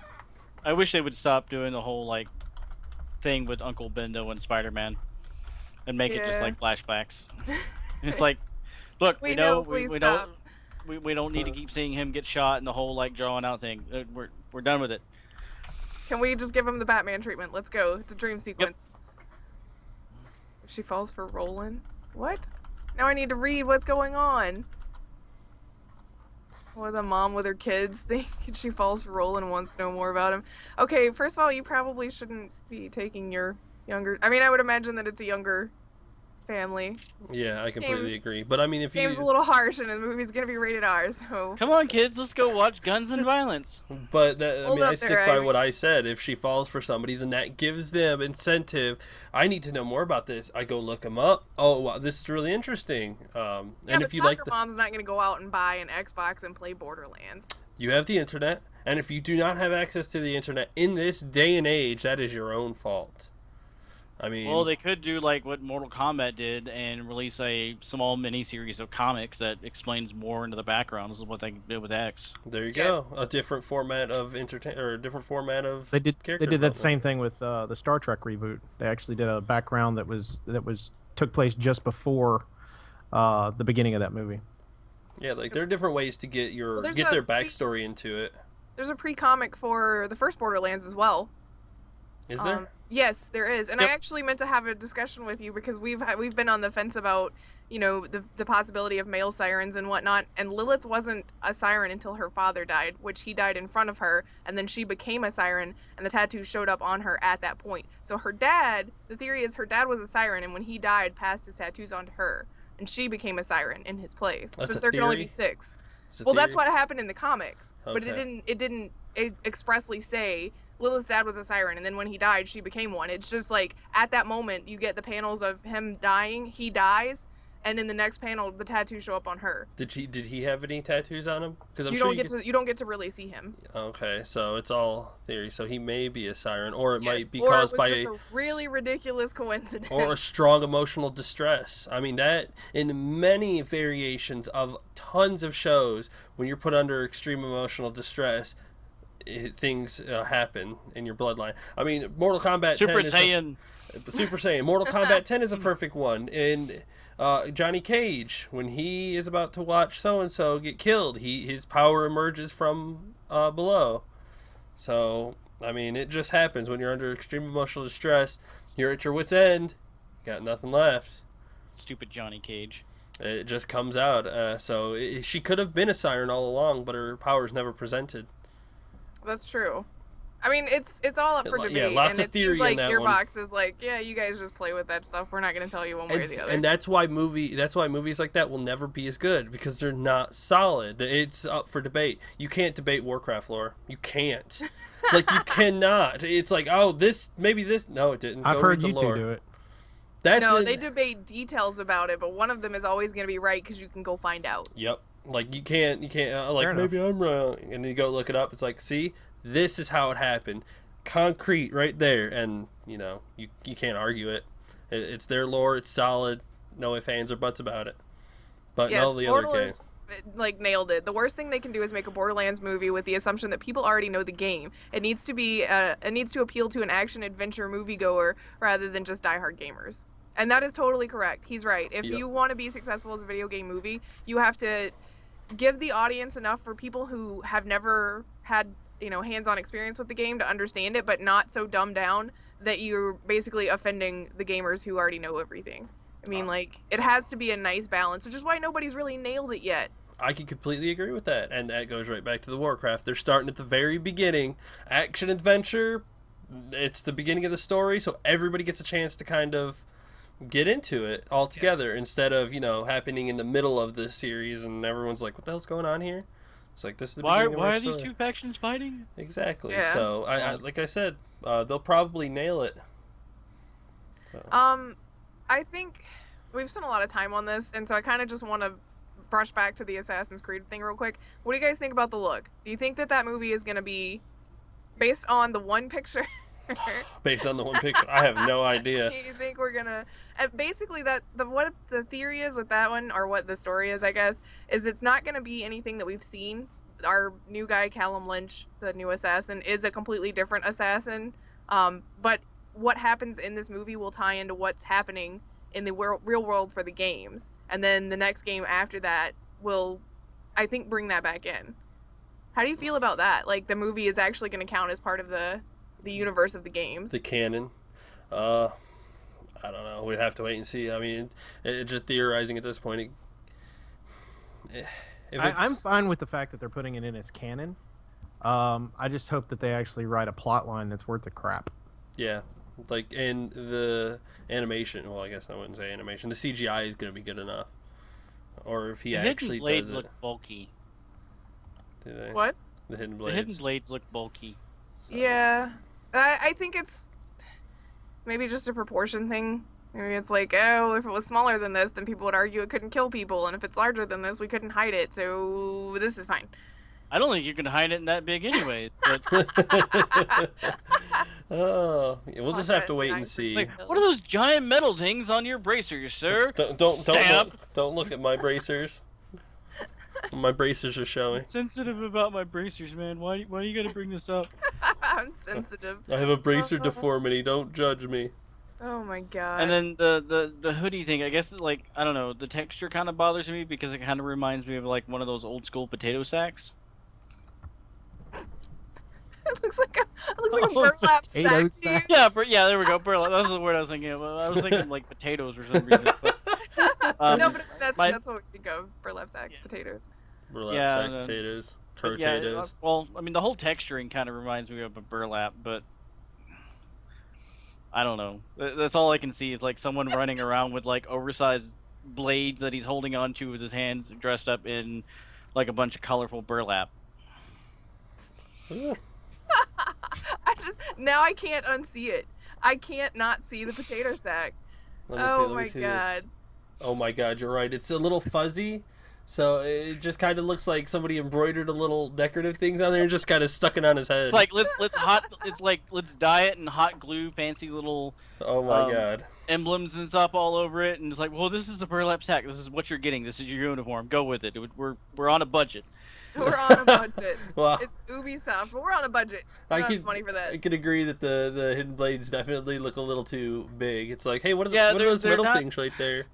I wish they would stop doing the whole like thing with Uncle Bendo and Spider-Man, and make it just Yeah. like flashbacks. It's like, look, We we know, know, please we stop. don't, we don't need to keep seeing him get shot and the whole like drawing out thing. We're done with it. Can we just give him the Batman treatment? Let's go. It's a dream sequence. If she falls for Roland? What? Now I need to read what's going on. Or the mom with her kids think she falls for Roland and wants to know more about him. Okay, first of all, you probably shouldn't be taking your younger... I mean, I would imagine that it's a younger family. Yeah, I completely agree. But I mean, This if game's a little harsh and the movie's gonna be rated R, so... Come on, kids, let's go watch Guns and Violence. But I Hold mean, up I stick there, by Ivy. what I said. If she falls for somebody, then that gives them incentive. I need to know more about this. I go look them up. Oh, wow, this is really interesting. Yeah, And but if you soccer like, mom's not gonna go out and buy an Xbox and play Borderlands. you have the internet, and if you do not have access to the internet in this day and age, that is your own fault. I mean, Well, they could do like what Mortal Kombat did and release a small mini-series of comics that explains more into the background. This is what they did with X. there you Yes. go. A different format of entertain or a different format of They did character that development. same thing with the Star Trek reboot. They actually did a background that took place just before the beginning of that movie. Yeah, like there are different ways to get Well, there's get a their pre- backstory into it. There's a pre-comic for the first Borderlands as well. Is there? Yes, there is, and I Yep. actually meant to have a discussion with you because we've been on the fence about the possibility of male sirens and whatnot. And Lilith wasn't a siren until her father died, which he died in front of her, and then she became a siren, and the tattoo showed up on her at that point. So her dad, the theory is her dad was a siren, and when he died, passed his tattoos on to her, and she became a siren in his place. That's since a there can only be theory? 6. It's a Well, that's theory? what happened in the comics, but Okay. it didn't expressly say Lilith's dad was a siren, and then when he died, she became one. It's just like at that moment, you get the panels of him dying, he dies, and in the next panel, the tattoos show up on her. Did he have any tattoos on him? Because I'm You sure don't get to really see him. Okay, so it's all theory. So he may be a siren, or it Yes, might be or it caused was by just a really ridiculous coincidence. or a strong emotional distress. I mean, that in many variations of tons of shows, when you're put under extreme emotional distress, things happen in your bloodline. I mean, Mortal Kombat Super 10 Saiyan. Super Saiyan. Mortal Kombat 10 is a perfect one. And Johnny Cage, when he is about to watch so and so get killed, his power emerges from below. So I mean, it just happens when you're under extreme emotional distress. You're at your wit's end. You got nothing left. Stupid Johnny Cage. It just comes out. She could have been a siren all along, but her powers never presented. That's true. I mean, it's all up for Yeah, debate, lots and of it theory seems like in that one. Gearbox is like, yeah, you guys just play with that stuff. We're not going to tell you one way or the other. And that's why movies like that will never be as good, because they're not solid. It's up for debate. You can't debate Warcraft lore. You can't. Like, you cannot. It's like, oh, maybe this. No, it didn't. I've Go heard read you the two lore. do it. That's No, it. they debate details about it, but one of them is always going to be right because you can go find out. Yep. Like, you can't like, Fair enough. maybe I'm wrong. And then you go look it up. It's like, see, this is how it happened. Concrete right there. And, you can't argue it. It's their lore. It's solid. No ifs, ands, or buts about it. But Yes, no, the other Portal game. is nailed it. The worst thing they can do is make a Borderlands movie with the assumption that people already know the game. It needs to appeal to an action adventure moviegoer rather than just diehard gamers. And that is totally correct. He's right. If Yep. you want to be successful as a video game movie, you have to give the audience enough for people who have never had hands-on experience with the game to understand it, but not so dumbed down that you're basically offending the gamers who already know everything. I mean, it has to be a nice balance, which is why nobody's really nailed it yet. I can completely agree with that. And that goes right back to the Warcraft. They're starting at the very beginning. Action adventure, it's the beginning of the story, so everybody gets a chance to kind of get into it all together instead of, happening in the middle of the series and everyone's like, what the hell's going on here? It's like, this is the beginning of Why our are these story. two factions fighting? Exactly. Yeah. So, I like I said, they'll probably nail it. So. I think we've spent a lot of time on this, and so I kind of just want to brush back to the Assassin's Creed thing real quick. What do you guys think about the look? Do you think that movie is going to be based on the one picture? Based on the one picture, I have no idea. Do you think we're gonna basically what the theory is with that one, or what the story is, I guess, is it's not gonna be anything that we've seen. Our new guy, Callum Lynch, the new assassin, is a completely different assassin. But what happens in this movie will tie into what's happening in the real world for the games, and then the next game after that will, I think, bring that back in. How do you feel about that? Like, the movie is actually going to count as part of the universe of the games. The canon. I don't know. We'd have to wait and see. I mean, it's just theorizing at this point. I'm fine with the fact that they're putting it in as canon. I just hope that they actually write a plot line that's worth the crap. Yeah. Like, in the animation, well, I guess I wouldn't say animation. The CGI is going to be good enough. Or if he The actually hidden blades does it. look bulky. Do they? What? The hidden The blades. hidden blades look bulky. Yeah, I think it's maybe just a proportion thing. Maybe it's like, oh, if it was smaller than this, then people would argue it couldn't kill people, and if it's larger than this, we couldn't hide it, so this is fine. I don't think you can hide it in that big anyway. But Oh, yeah, we'll just have to wait and Nice. see. Like, what are those giant metal things on your bracers, sir? Don't look at my bracers. My bracers are showing. Sensitive about my bracers, man. Why you gotta bring this up? I'm sensitive. I have a bracer deformity. Don't judge me. Oh my god. And then the hoodie thing, I guess, like, I don't know, the texture kind of bothers me because it kind of reminds me of like one of those old school potato sacks. It looks like a burlap potato sack. Yeah, yeah, there we go. Burlap. That was the word I was thinking of. I was thinking like potatoes for some reason. But, No, but that's my- that's what we think of. Burlap sacks, potatoes. Burlap Yeah, sack and then- potatoes. but yeah, Potatoes. well, I mean, the whole texturing kind of reminds me of a burlap, but I don't know. That's all I can see is like someone running around with like oversized blades that he's holding onto with his hands, dressed up in like a bunch of colorful burlap. Now I can't unsee it. I can't not see the potato sack. Let me see, Oh let me my see god. This. Oh my god, you're right. It's a little fuzzy, so it just kind of looks like somebody embroidered a little decorative things on there and just kind of stuck it on his head. It's like let's dye it in hot glue, fancy little oh my god. emblems and stuff all over it, and it's like, well, this is a burlap sack. This is what you're getting. This is your uniform. Go with it. We're on a budget. We're on a budget. Well, It's Ubisoft, but we're on a budget. We don't have money for that. I could agree that the hidden blades definitely look a little too big. It's like, hey, what are, Yeah, what are those they're metal not- things right there?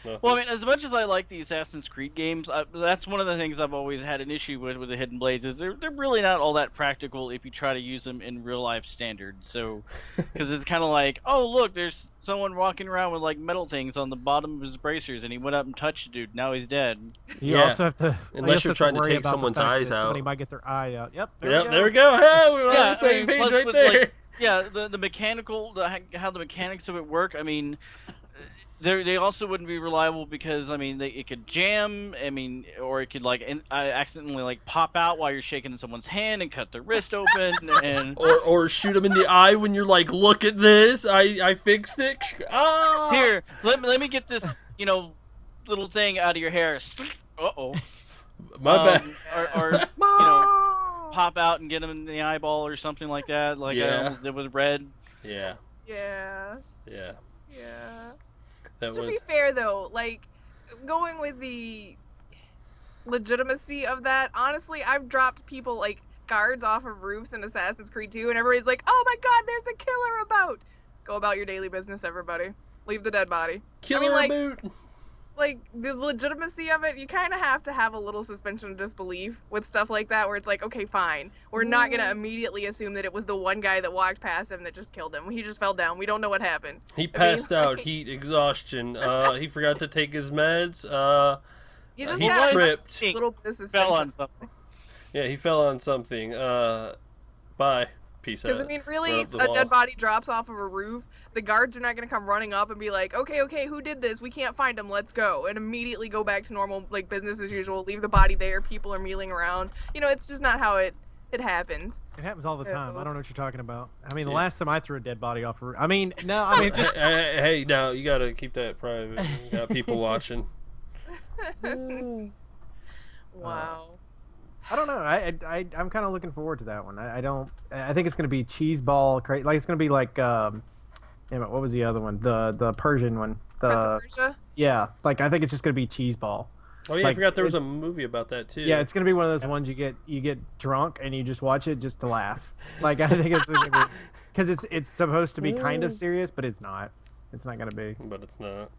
No. Well, I mean, as much as I like the Assassin's Creed games, that's one of the things I've always had an issue with the hidden blades is they're really not all that practical if you try to use them in real life standards. So, because it's kind of like, oh look, there's someone walking around with like metal things on the bottom of his bracers, and he went up and touched a dude. Now he's dead. You Yeah. also have to, Unless you you're also trying to worry take about the someone's fact eyes that out. Somebody might get their eye out. Yep. Yep, there we go. Hey, we're on Yeah, the same I mean, page plus right with, there. like, yeah, the mechanical, how the mechanics of it work. I mean, they also wouldn't be reliable because I mean it could jam. I mean, or it could like accidentally like pop out while you're shaking someone's hand and cut their wrist open and. Or shoot him in the eye when you're like, look at this, I fixed it. Ah! Here, let me get this, little thing out of your hair. Uh-oh. My bad. Or pop out and get him in the eyeball or something like that, like I Yeah. almost did with Red. Yeah, Yeah. yeah. Yeah. That To was. be fair though, like going with the legitimacy of that, honestly, I've dropped people like guards off of roofs in Assassin's Creed 2 and everybody's like, "Oh my god, there's a killer about." Go about your daily business, everybody. Leave the dead body. Killer like- boot. Like the legitimacy of it, you kind of have to have a little suspension of disbelief with stuff like that where it's like, okay, fine. We're not going to immediately assume that it was the one guy that walked past him that just killed him. He just fell down. We don't know what happened. He passed out, heat, exhaustion. He forgot to take his meds. You just He have tripped. a little bit of Fell on suspension. something. Yeah, he fell on something. Bye. Peace out. Because, I mean, really, Run up the a wall. dead body drops off of a roof. The guards are not going to come running up and be like, okay, who did this? We can't find him. Let's go. And immediately go back to normal, like, business as usual. Leave the body there. People are mealing around. It's just not how it happens. It happens all the time. I don't know what you're talking about. I mean, the Yeah. last time I threw a dead body off a roof. I mean, no, I mean, just, Hey, now you gotta keep that private. You got people watching. Wow. I don't know. I'm kind of looking forward to that one. I think it's gonna be cheese ball crazy. Like it's gonna be like damn it, what was the other one? The Persian one. Prince of Persia? Yeah, like I think it's just gonna be chease ball. Oh yeah, I Like, forgot there was a it's- movie about that too. Yeah, it's gonna be one of those ones you get drunk and you just watch it just to laugh. Like I think it's because it's supposed to be kind of serious, but it's not. It's not gonna be. but it's not.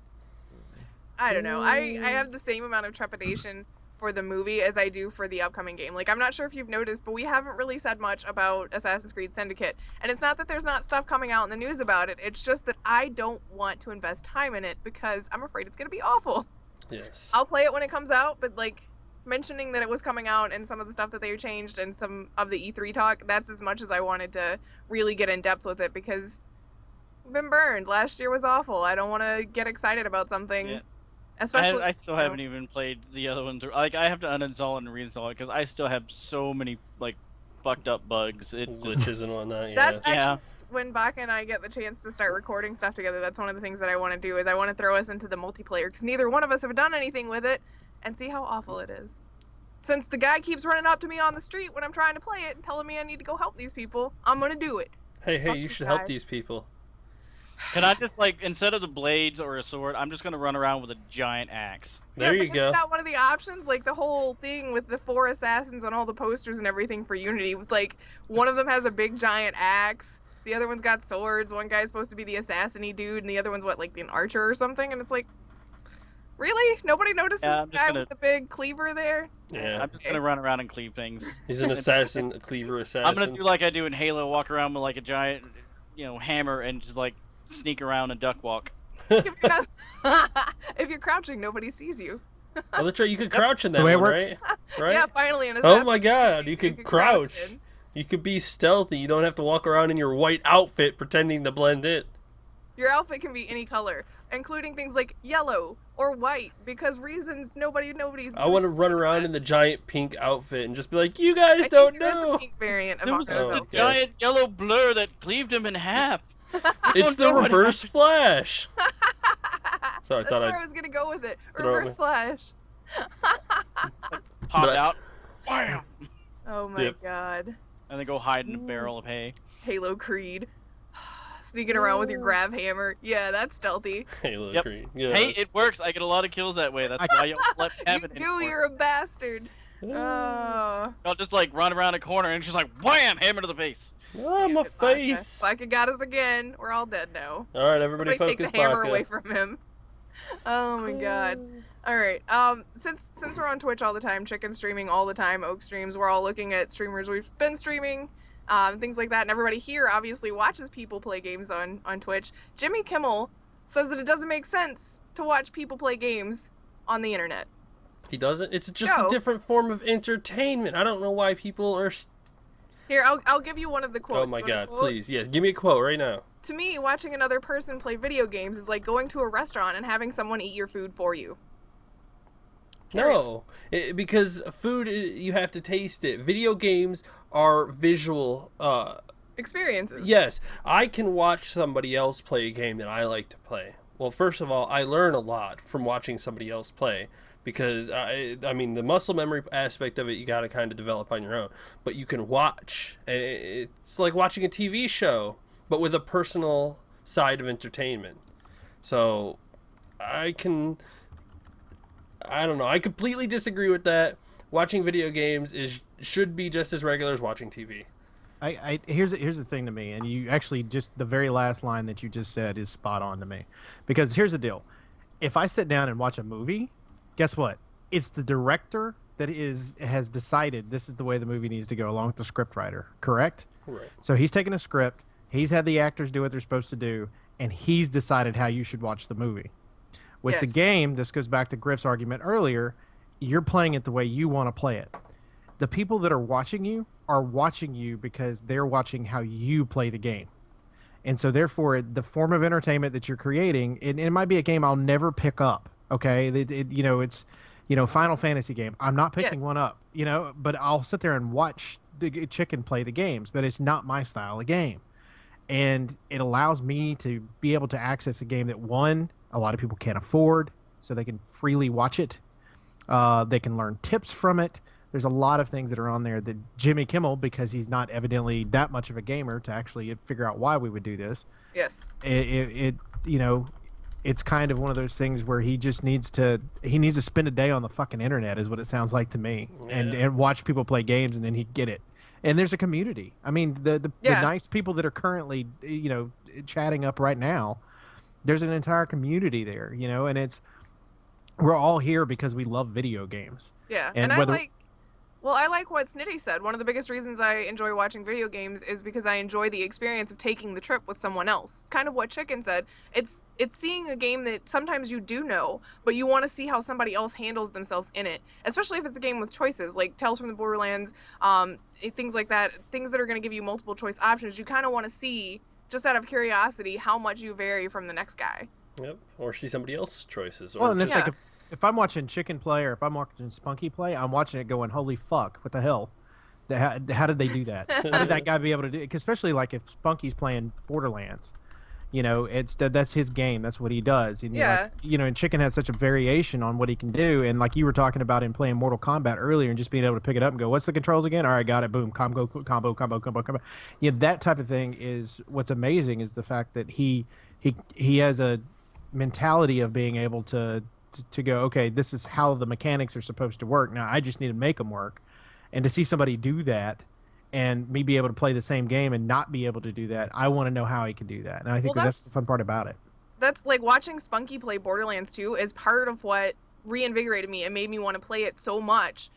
I don't know. I have the same amount of trepidation for the movie as I do for the upcoming game. Like, I'm not sure if you've noticed, but we haven't really said much about Assassin's Creed Syndicate. And it's not that there's not stuff coming out in the news about it. It's just that I don't want to invest time in it because I'm afraid it's going to be awful. Yes. I'll play it when it comes out, but, like, mentioning that it was coming out and some of the stuff that they changed and some of the E3 talk, that's as much as I wanted to really get in depth with it because I've been burned. Last year was awful. I don't want to get excited about something. Yeah. Especially, I still haven't even played the other one through. Like, I have to uninstall and reinstall it because I still have so many like fucked up bugs. It's just, Glitches and whatnot. Yeah. That's actually Yeah. when Baka and I get the chance to start recording stuff together. That's one of the things that I want to do is I want to throw us into the multiplayer because neither one of us have done anything with it and see how awful it is. Since the guy keeps running up to me on the street when I'm trying to play it and telling me I need to go help these people, I'm gonna do it. Hey, Fuck you this should help guy. these people. Can I just like instead of the blades or a sword, I'm just gonna run around with a giant axe. There yeah, you but go. isn't that one of the options? Like the whole thing with the 4 assassins on all the posters and everything for Unity was like one of them has a big giant axe, the other one's got swords, one guy's supposed to be the assassin-y dude, and the other one's what, like an archer or something? And it's like, really? Nobody notices Yeah, the I'm just guy gonna- with the big cleaver there? Yeah, I'm just gonna run around and cleave things. he's an assassin, a cleaver assassin. I'm gonna do like I do in Halo, walk around with like a giant, hammer and just like sneak around and duck walk. If you're, not... if you're crouching, nobody sees you. Oh, that's right. You could crouch in That's that the way it one, works. right? Yeah, finally an Oh assassin. my God! You could crouch. in. You could be stealthy. You don't have to walk around in your white outfit pretending to blend in. Your outfit can be any color, including things like yellow or white, because reasons nobody's. I want to run around in the giant pink outfit and just be like, "You I guys think don't there is a know." pink variant of There was Octo's Oh, a outfit. okay. giant yellow blur that cleaved him in half. It's the don't know what Reverse Flash. So I That's thought where I'd I was gonna go with it. throw it Reverse flash. Pop But I- out, wham, Oh my Yep. god. and then go hide in a barrel of hay. Halo Creed. Sneaking around with your grab hammer. Yeah, that's stealthy. Halo Yep. Creed. Yeah. Hey, it works. I get a lot of kills that way. That's why you don't let me have You it do, anymore. you're a bastard. Oh. I'll just like run around a corner and just like wham, hammer to the face. Oh, my face. Baka got us again. We're all dead now. All right, everybody, Somebody focus. take the hammer Baka. away from him. Oh my god. All right. Since we're on Twitch all the time, Chicken streaming all the time, Oak streams, we're all looking at streamers we've been streaming, things like that, and everybody here obviously watches people play games on Twitch. Jimmy Kimmel says that it doesn't make sense to watch people play games on the internet. He doesn't. It's just No. a different form of entertainment. I don't know why people are. Here, I'll give you one of the quotes. Oh my You want a God! quote? Please, yes, give me a quote right now. To me, watching another person play video games is like going to a restaurant and having someone eat your food for you. No, because food you have to taste it. Video games are visual. Experiences. Yes, I can watch somebody else play a game that I like to play. Well, first of all, I learn a lot from watching somebody else play because I mean the muscle memory aspect of it you got to kind of develop on your own. But you can watch, and it's like watching a TV show, but with a personal side of entertainment. So I don't know. I completely disagree with that. Watching video games should be just as regular as watching TV. Here's the thing to me, and you actually just the very last line that you just said is spot on to me, because here's the deal: if I sit down and watch a movie, guess what? It's the director that has decided this is the way the movie needs to go, along with the script writer, correct? Right. So he's taken a script, he's had the actors do what they're supposed to do, and he's decided how you should watch the movie. With the Yes. game, this goes back to Griff's argument earlier. You're playing it the way you want to play it. The people that are watching you because they're watching how you play the game. And so therefore the form of entertainment that you're creating, and it might be a game I'll never pick up. Okay. It's Final Fantasy game. I'm not picking Yes. one up, but I'll sit there and watch the chicken play the games, but it's not my style of game. And it allows me to be able to access a game that a lot of people can't afford, so they can freely watch it. They can learn tips from it. There's a lot of things that are on there that Jimmy Kimmel, because he's not evidently that much of a gamer to actually figure out why we would do this. Yes. It's kind of one of those things where he needs to spend a day on the fucking internet, is what it sounds like to me, and watch people play games, and then he'd get it. And there's a community. I mean, the nice people that are currently chatting up right now, there's an entire community there, and we're all here because we love video games. Yeah, And and whether- I like what Snitty said. One of the biggest reasons I enjoy watching video games is because I enjoy the experience of taking the trip with someone else. It's kind of what Chicken said. It's seeing a game that sometimes you do know, but you want to see how somebody else handles themselves in it, especially if it's a game with choices, like Tales from the Borderlands, things like that, things that are going to give you multiple choice options. You kind of want to see, just out of curiosity, how much you vary from the next guy. Yep. Or see somebody else's choices. Or Well, and it's Yeah. like if I'm watching Chicken play, or if I'm watching Spunky play, I'm watching it going, holy fuck, what the hell? How did they do that? How did that guy be able to do it? 'Cause especially like if Spunky's playing Borderlands, You know, that's his game. That's what he does. And you're like, Yeah. you know, and Chicken has such a variation on what he can do. And like you were talking about in playing Mortal Kombat earlier, and just being able to pick it up and go, "What's the controls again? All right, got it. Boom, combo. Yeah, that type of thing is what's amazing. Is the fact that he has a mentality of being able to go, okay, this is how the mechanics are supposed to work. Now I just need to make them work. And to see somebody do that and me be able to play the same game and not be able to do that, I want to know how he can do that. And I think Well, that's the fun part about it. That's like watching Spunky play Borderlands 2 is part of what reinvigorated me and made me want to play it so much,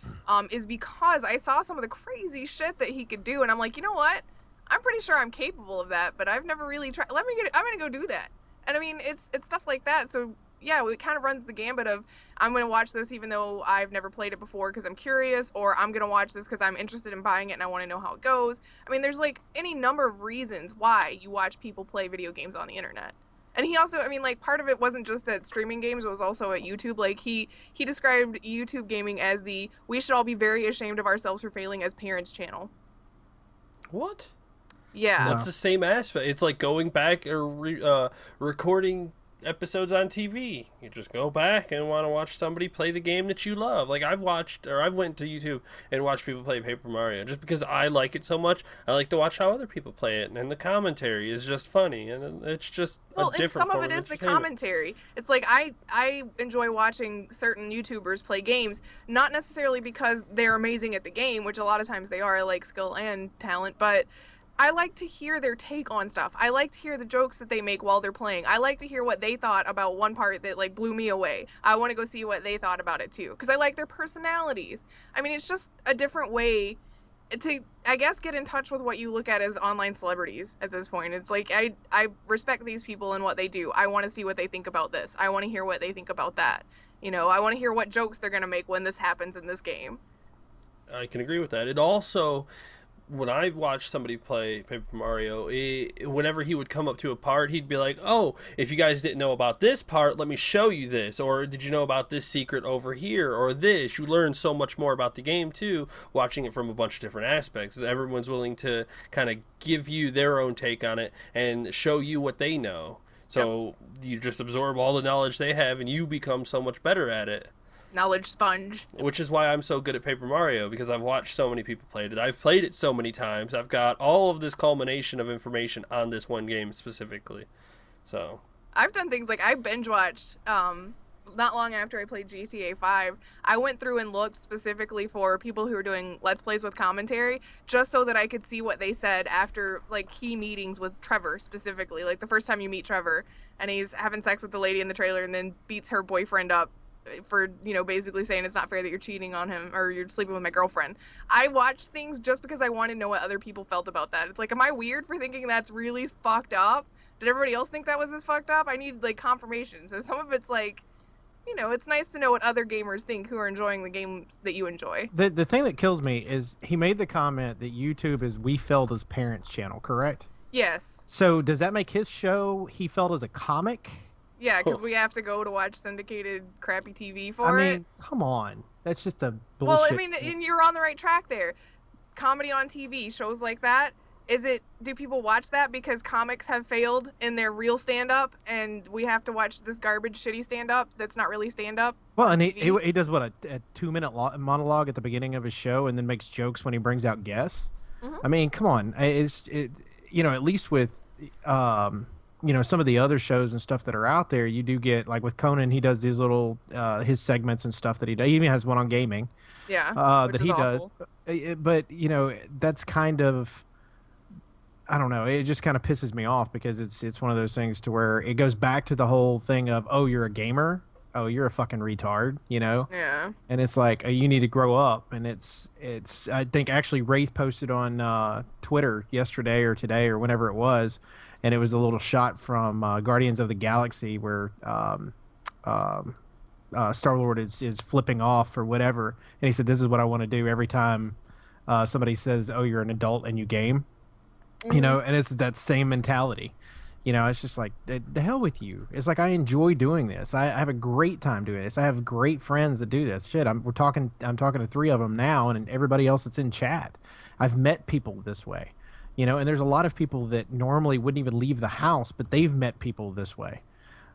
is because I saw some of the crazy shit that he could do, and I'm like, you know what? I'm pretty sure I'm capable of that, but I've never really tried. I'm gonna go do that. And I mean, it's stuff like that. So yeah, it kind of runs the gambit of I'm gonna watch this even though I've never played it before because I'm curious, or I'm gonna watch this because I'm interested in buying it and I want to know how it goes. I mean, there's like any number of reasons why you watch people play video games on the internet. And he also, I mean, like, part of it wasn't just at streaming games, it was also at YouTube. Like, he described YouTube gaming as the we should all be very ashamed of ourselves for failing as parents channel. What? Yeah. That's the same aspect. It's like going back or recording episodes on TV. You just go back and want to watch somebody play the game that you love. Like I've went to YouTube and watched people play Paper Mario just because I like it so much. I like to watch how other people play it, and the commentary is just funny, and it's just a different some of form it is the entertainment. commentary. It's like I enjoy watching certain YouTubers play games, not necessarily because they're amazing at the game, which a lot of times they are. I like skill and talent, but I like to hear their take on stuff. I like to hear the jokes that they make while they're playing. I like to hear what they thought about one part that like blew me away. I want to go see what they thought about it too, because I like their personalities. I mean, it's just a different way to, I guess, get in touch with what you look at as online celebrities at this point. It's like I respect these people and what they do. I want to see what they think about this. I want to hear what they think about that. You know, I want to hear what jokes they're going to make when this happens in this game. I can agree with that. It also, when I watched somebody play Paper Mario, whenever he would come up to a part, he'd be like, "Oh, if you guys didn't know about this part, let me show you this." Or, "Did you know about this secret over here?" Or this. You learn so much more about the game, too, watching it from a bunch of different aspects. Everyone's willing to kind of give you their own take on it and show you what they know. So you just absorb all the knowledge they have, and you become so much better at it. Knowledge sponge. Which is why I'm so good at Paper Mario, because I've watched so many people play it. I've played it so many times. I've got all of this culmination of information on this one game specifically. So I've done things like I binge watched not long after I played GTA 5. I went through and looked specifically for people who were doing Let's Plays with commentary, just so that I could see what they said after like key meetings with Trevor specifically. Like the first time you meet Trevor and he's having sex with the lady in the trailer and then beats her boyfriend up for, you know, basically saying it's not fair that you're cheating on him or you're sleeping with my girlfriend. I watched things just because I wanted to know what other people felt about that. It's like, am I weird for thinking that's really fucked up? Did everybody else think that was as fucked up? I need like confirmation. So some of it's like, you know, it's nice to know what other gamers think who are enjoying the games that you enjoy. The thing that kills me is he made the comment that YouTube is We Felt as Parents channel, correct? Yes. So does that make his show He Felt as a comic? Yeah, because we have to go to watch syndicated crappy TV for I it. mean, come on. That's just a bullshit. Well, I mean, and you're on the right track there. Comedy on TV, shows like that. Do people watch that because comics have failed in their real stand-up and we have to watch this garbage shitty stand-up that's not really stand-up? Well, and he does what, a 2-minute monologue at the beginning of his show and then makes jokes when he brings out guests. Mm-hmm. I mean, come on. You know, at least with you know, some of the other shows and stuff that are out there, you do get, like with Conan, he does these little his segments and stuff that he does. He even has one on gaming. Yeah, that he awful. Does. But you know, that's kind of, I don't know. It just kind of pisses me off because it's one of those things to where it goes back to the whole thing of, oh, you're a gamer, oh, you're a fucking retard, you know? Yeah. And it's like, you need to grow up. And it's I think actually Wraith posted on Twitter yesterday or today or whenever it was, and it was a little shot from Guardians of the Galaxy where Star-Lord is flipping off or whatever, and he said, "This is what I want to do every time somebody says, oh, you're an adult and you game." Mm-hmm. You know, and it's that same mentality. You know, it's just like, the hell with you. It's like, I enjoy doing this. I have a great time doing this. I have great friends that do this. Shit, I'm talking to 3 of them now, and everybody else that's in chat. I've met people this way. You know, and there's a lot of people that normally wouldn't even leave the house, but they've met people this way.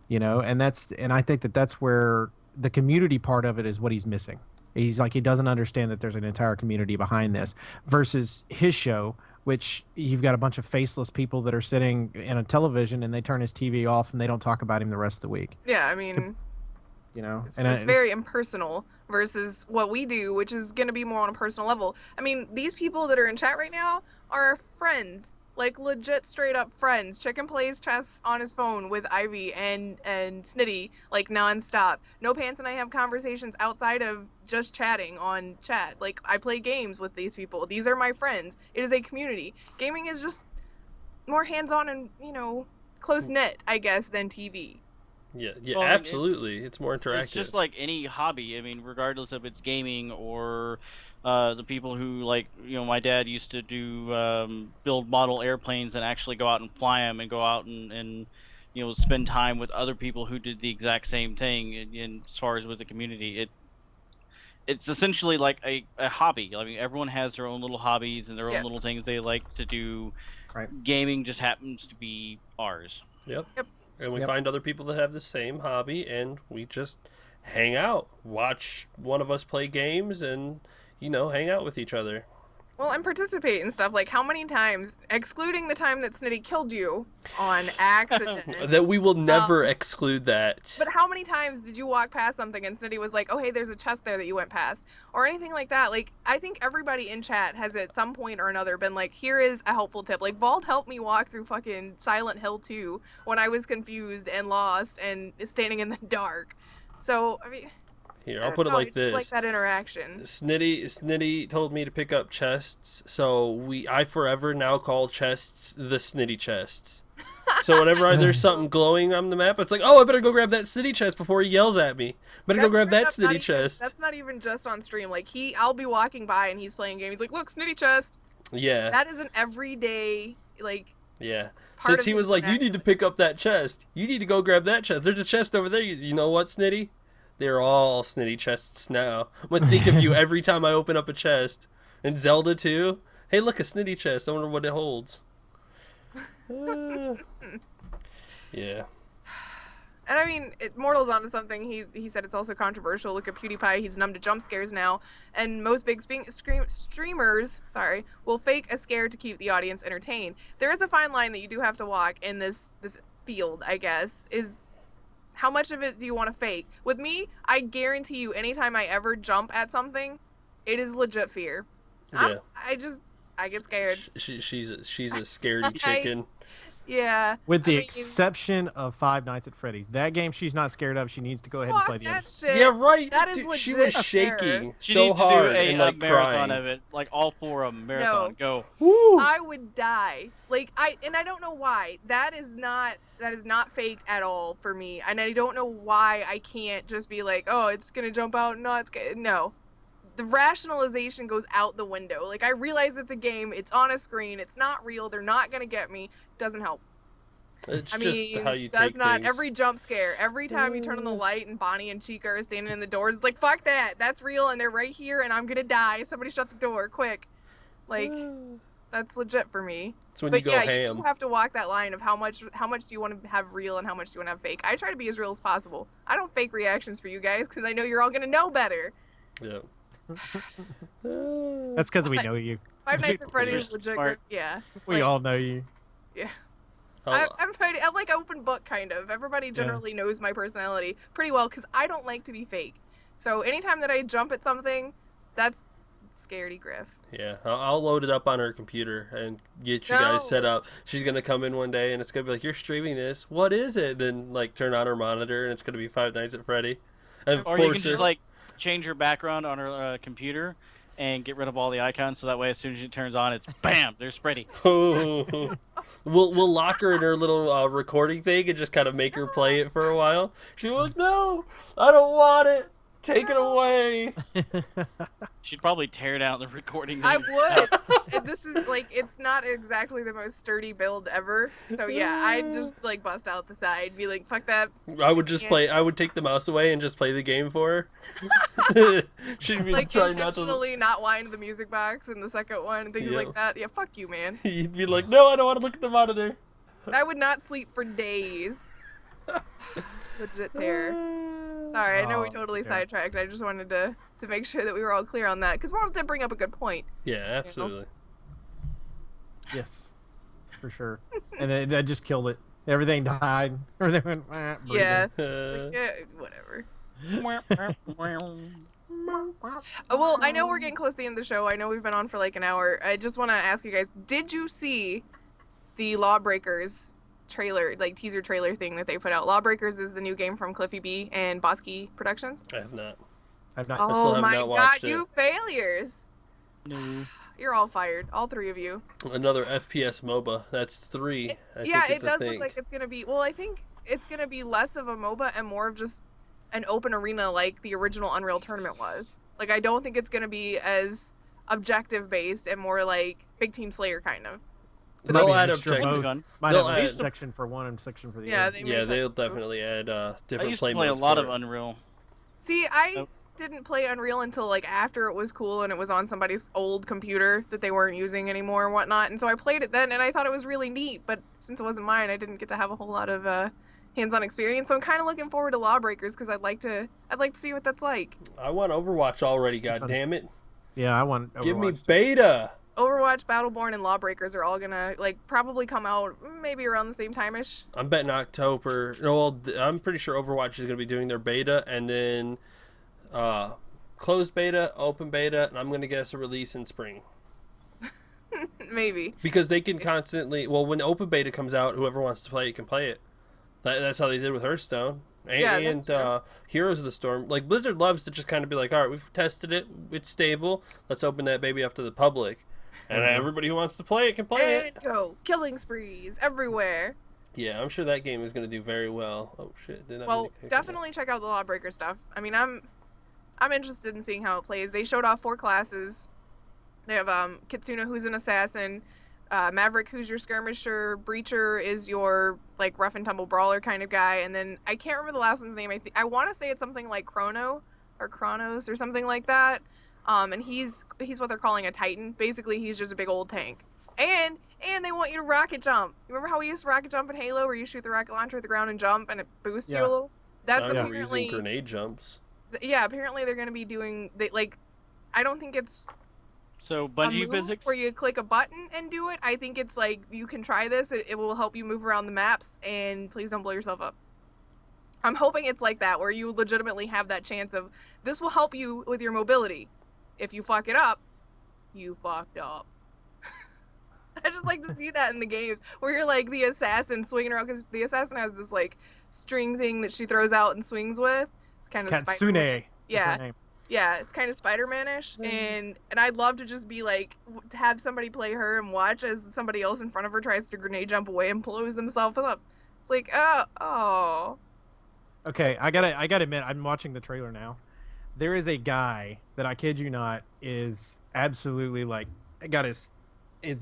You know, and I think that that's where the community part of it is what he's missing. He's like, he doesn't understand that there's an entire community behind this versus his show, which you've got a bunch of faceless people that are sitting in a television and they turn his TV off and they don't talk about him the rest of the week. Yeah, I mean, You know, it's very impersonal versus what we do, which is going to be more on a personal level. I mean, these people that are in chat right now are friends. Like, legit, straight up friends. Chicken plays chess on his phone with Ivy and Snitty, like, nonstop. No Pants and I have conversations outside of just chatting on chat. Like, I play games with these people. These are my friends. It is a community. Gaming is just more hands-on and, you know, close-knit, I guess, than TV. Yeah, yeah, Well, absolutely. It's more interactive. It's just like any hobby. I mean, regardless if it's gaming or the people who, like, you know, my dad used to do build model airplanes and actually go out and fly them and go out and you know, spend time with other people who did the exact same thing. In as far as with the community, it's essentially like a hobby. I mean, everyone has their own little hobbies and their own little things they like to do. Right. Gaming just happens to be ours. Yep. Yep. And we Yep. find other people that have the same hobby, and we just hang out, watch one of us play games, and, you know, hang out with each other. Well, and participate in stuff. Like, how many times, excluding the time that Snitty killed you on accident, That we will never exclude that. but how many times did you walk past something and Snitty was like, oh, hey, there's a chest there that you went past? Or anything like that. Like, I think everybody in chat has at some point or another been like, here is a helpful tip. Like, Vault helped me walk through fucking Silent Hill 2 when I was confused and lost and standing in the dark. So, I mean... Here, I I'll don't put it know, like it's this. like that interaction. Snitty told me to pick up chests, so I forever now call chests the Snitty chests. So whenever there's something glowing on the map, it's like, oh, I better go grab that Snitty chest before he yells at me. Better go grab that Snitty chest. That's not even just on stream. Like, I'll be walking by and he's playing a game. He's like, look, Snitty chest. Yeah. That is an everyday, like... Yeah. part Since of he the was like, you need to pick up that chest. You need to go grab that chest. There's a chest over there. You know what, Snitty? They're all Snitty chests now. I'm going to think of you every time I open up a chest. And Zelda, too. Hey, look, a Snitty chest. I wonder what it holds. Yeah. And I mean, Mortal's onto something. He said it's also controversial. Look at PewDiePie. He's numb to jump scares now. And most big streamers, will fake a scare to keep the audience entertained. There is a fine line that you do have to walk in this field, I guess, is... how much of it do you want to fake? With me, I guarantee you, anytime I ever jump at something, it is legit fear. Yeah. I get scared. She's a scaredy chicken. Yeah. With the I mean, exception of Five Nights at Freddy's. That game she's not scared of. She needs to go ahead and fuck play the that end. shit. Yeah, right. That is Dude, she legit was shaking She so needs hard to do and like marathon crying. of it, like all 4 of them, marathon. Go. Woo! I would die. Like, I don't know why. That is not fake at all for me. And I don't know why I can't just be like, oh, it's gonna jump out. No. The rationalization goes out the window. Like, I realize it's a game. It's on a screen. It's not real. They're not gonna get me. Doesn't help. It's I just mean, how you does take not. things. Every jump scare, every time you turn on the light and Bonnie and Chica are standing in the doors, it's like, fuck that. That's real and they're right here and I'm gonna die. Somebody shut the door, quick. Like, that's legit for me. It's when But you go yeah, ham. you do have to walk that line of how much do you want to have real and how much do you want to have fake. I try to be as real as possible. I don't fake reactions for you guys because I know you're all gonna know better. Yeah. That's because we know you. Five Nights at Freddy's You're legit. smart. Yeah. We all know you. Yeah. I'll- I'm like open book kind of. Everybody generally knows my personality pretty well because I don't like to be fake. So anytime that I jump at something, that's scaredy Griff. Yeah, I'll load it up on her computer and get you guys set No. up. She's gonna come in one day and it's gonna be like, "You're streaming this. What is it?" Then like turn on her monitor and it's gonna be Five Nights at Freddy. And Or you can force just her. like change her background on her computer and get rid of all the icons, so that way as soon as she turns on, it's bam, there's Freddy. we'll lock her in her little recording thing and just kind of make her play it for a while. She's like, "No, I don't want it. Take it away. She'd probably tear down the recording. I thing. would. And this is like, it's not exactly the most sturdy build ever. So yeah, I'd just like bust out the side, be like, fuck that. I would just play. I would take the mouse away and just play the game for her. She'd be Like trying not to. intentionally not wind the music box in the second one, things Yeah. like that. Yeah, fuck you, man. You'd be like, no, I don't want to look at the monitor. I would not sleep for days. Legit terror. Sorry, I know we Oh, totally yeah. sidetracked. I just wanted to make sure that we were all clear on that, because Marvel did bring up a good point. Yeah, absolutely. Yes, for sure. And then that just killed it. Everything died. Everything went. Breathing. Yeah. Uh, Like, yeah, whatever. Well, I know we're getting close to the end of the show. I know we've been on for like an hour. I just want to ask you guys, did you see the Lawbreakers trailer, like teaser trailer thing that they put out? Lawbreakers is the new game from Cliffy B and Bosky Productions. I have not. I've not. still Oh have my not god, watched it. you failures. No. You're all fired, all three of you. Another FPS MOBA. That's 3. Yeah, it does look like it's going to be, well, I think it's going to be less of a MOBA and more of just an open arena like the original Unreal Tournament was. Like, I don't think it's going to be as objective based and more like Big Team Slayer kind of. They'll Might be add an extra objective. mode. Gun. Might They'll have a add- section for one and section for the Yeah, other. they Yeah, may they'll try to. definitely add I different used play to play a modes lot for of it. Unreal. See, I Nope. didn't play Unreal until like after it was cool and it was on somebody's old computer that they weren't using anymore and whatnot. And so I played it then and I thought it was really neat. But since it wasn't mine, I didn't get to have a whole lot of hands-on experience. So I'm kind of looking forward to Lawbreakers because I'd like to see what that's like. I want Overwatch already. God damn it! Yeah, I want. Give me Overwatch. beta. Overwatch, Battleborn, and Lawbreakers are all gonna like probably come out maybe around the same time-ish. I'm betting October. No, well, I'm pretty sure Overwatch is going to be doing their beta and then closed beta, open beta, and I'm going to guess a release in spring. Maybe. Because they can constantly, well, when open beta comes out, whoever wants to play it can play it. That's how they did with Hearthstone. And, Yeah, that's true. Heroes of the Storm. Like, Blizzard loves to just kind of be like, all right, we've tested it, it's stable, let's open that baby up to the public. And everybody who wants to play it can play And it. go killing sprees everywhere. Yeah, I'm sure that game is going to do very well. Oh, shit. Did not mean Well, to kick it. definitely check out the Lawbreaker stuff. I mean, I'm interested in seeing how it plays. They showed off 4 classes. They have Kitsuna, who's an assassin, Maverick, who's your skirmisher, Breacher is your like rough and tumble brawler kind of guy, and then I can't remember the last one's name. I want to say it's something like Chronos or something like that. And he's what they're calling a Titan. Basically, he's just a big old tank. And they want you to rocket jump. You remember how we used to rocket jump in Halo, where you shoot the rocket launcher at the ground and jump, and it boosts you a Yeah. little? That's I remember apparently using grenade jumps. yeah. Apparently, they're going to be doing like. I don't think it's So a Bungie move physics. where you click a button and do it. I think it's like you can try this. It will help you move around the maps, and please don't blow yourself up. I'm hoping it's like that, where you legitimately have that chance of this will help you with your mobility. If you fuck it up, you fucked up. I just like to see that in the games where you're like the assassin swinging around, because the assassin has this like string thing that she throws out and swings with. It's kind of Katsune. Spider-Man. Yeah. That's her name. Yeah, it's kind of Spider-Man-ish, and I'd love to just be like to have somebody play her and watch as somebody else in front of her tries to grenade jump away and blows themselves up. It's like, oh. Okay, I gotta admit, I'm watching the trailer now. There is a guy that, I kid you not, is absolutely like, got his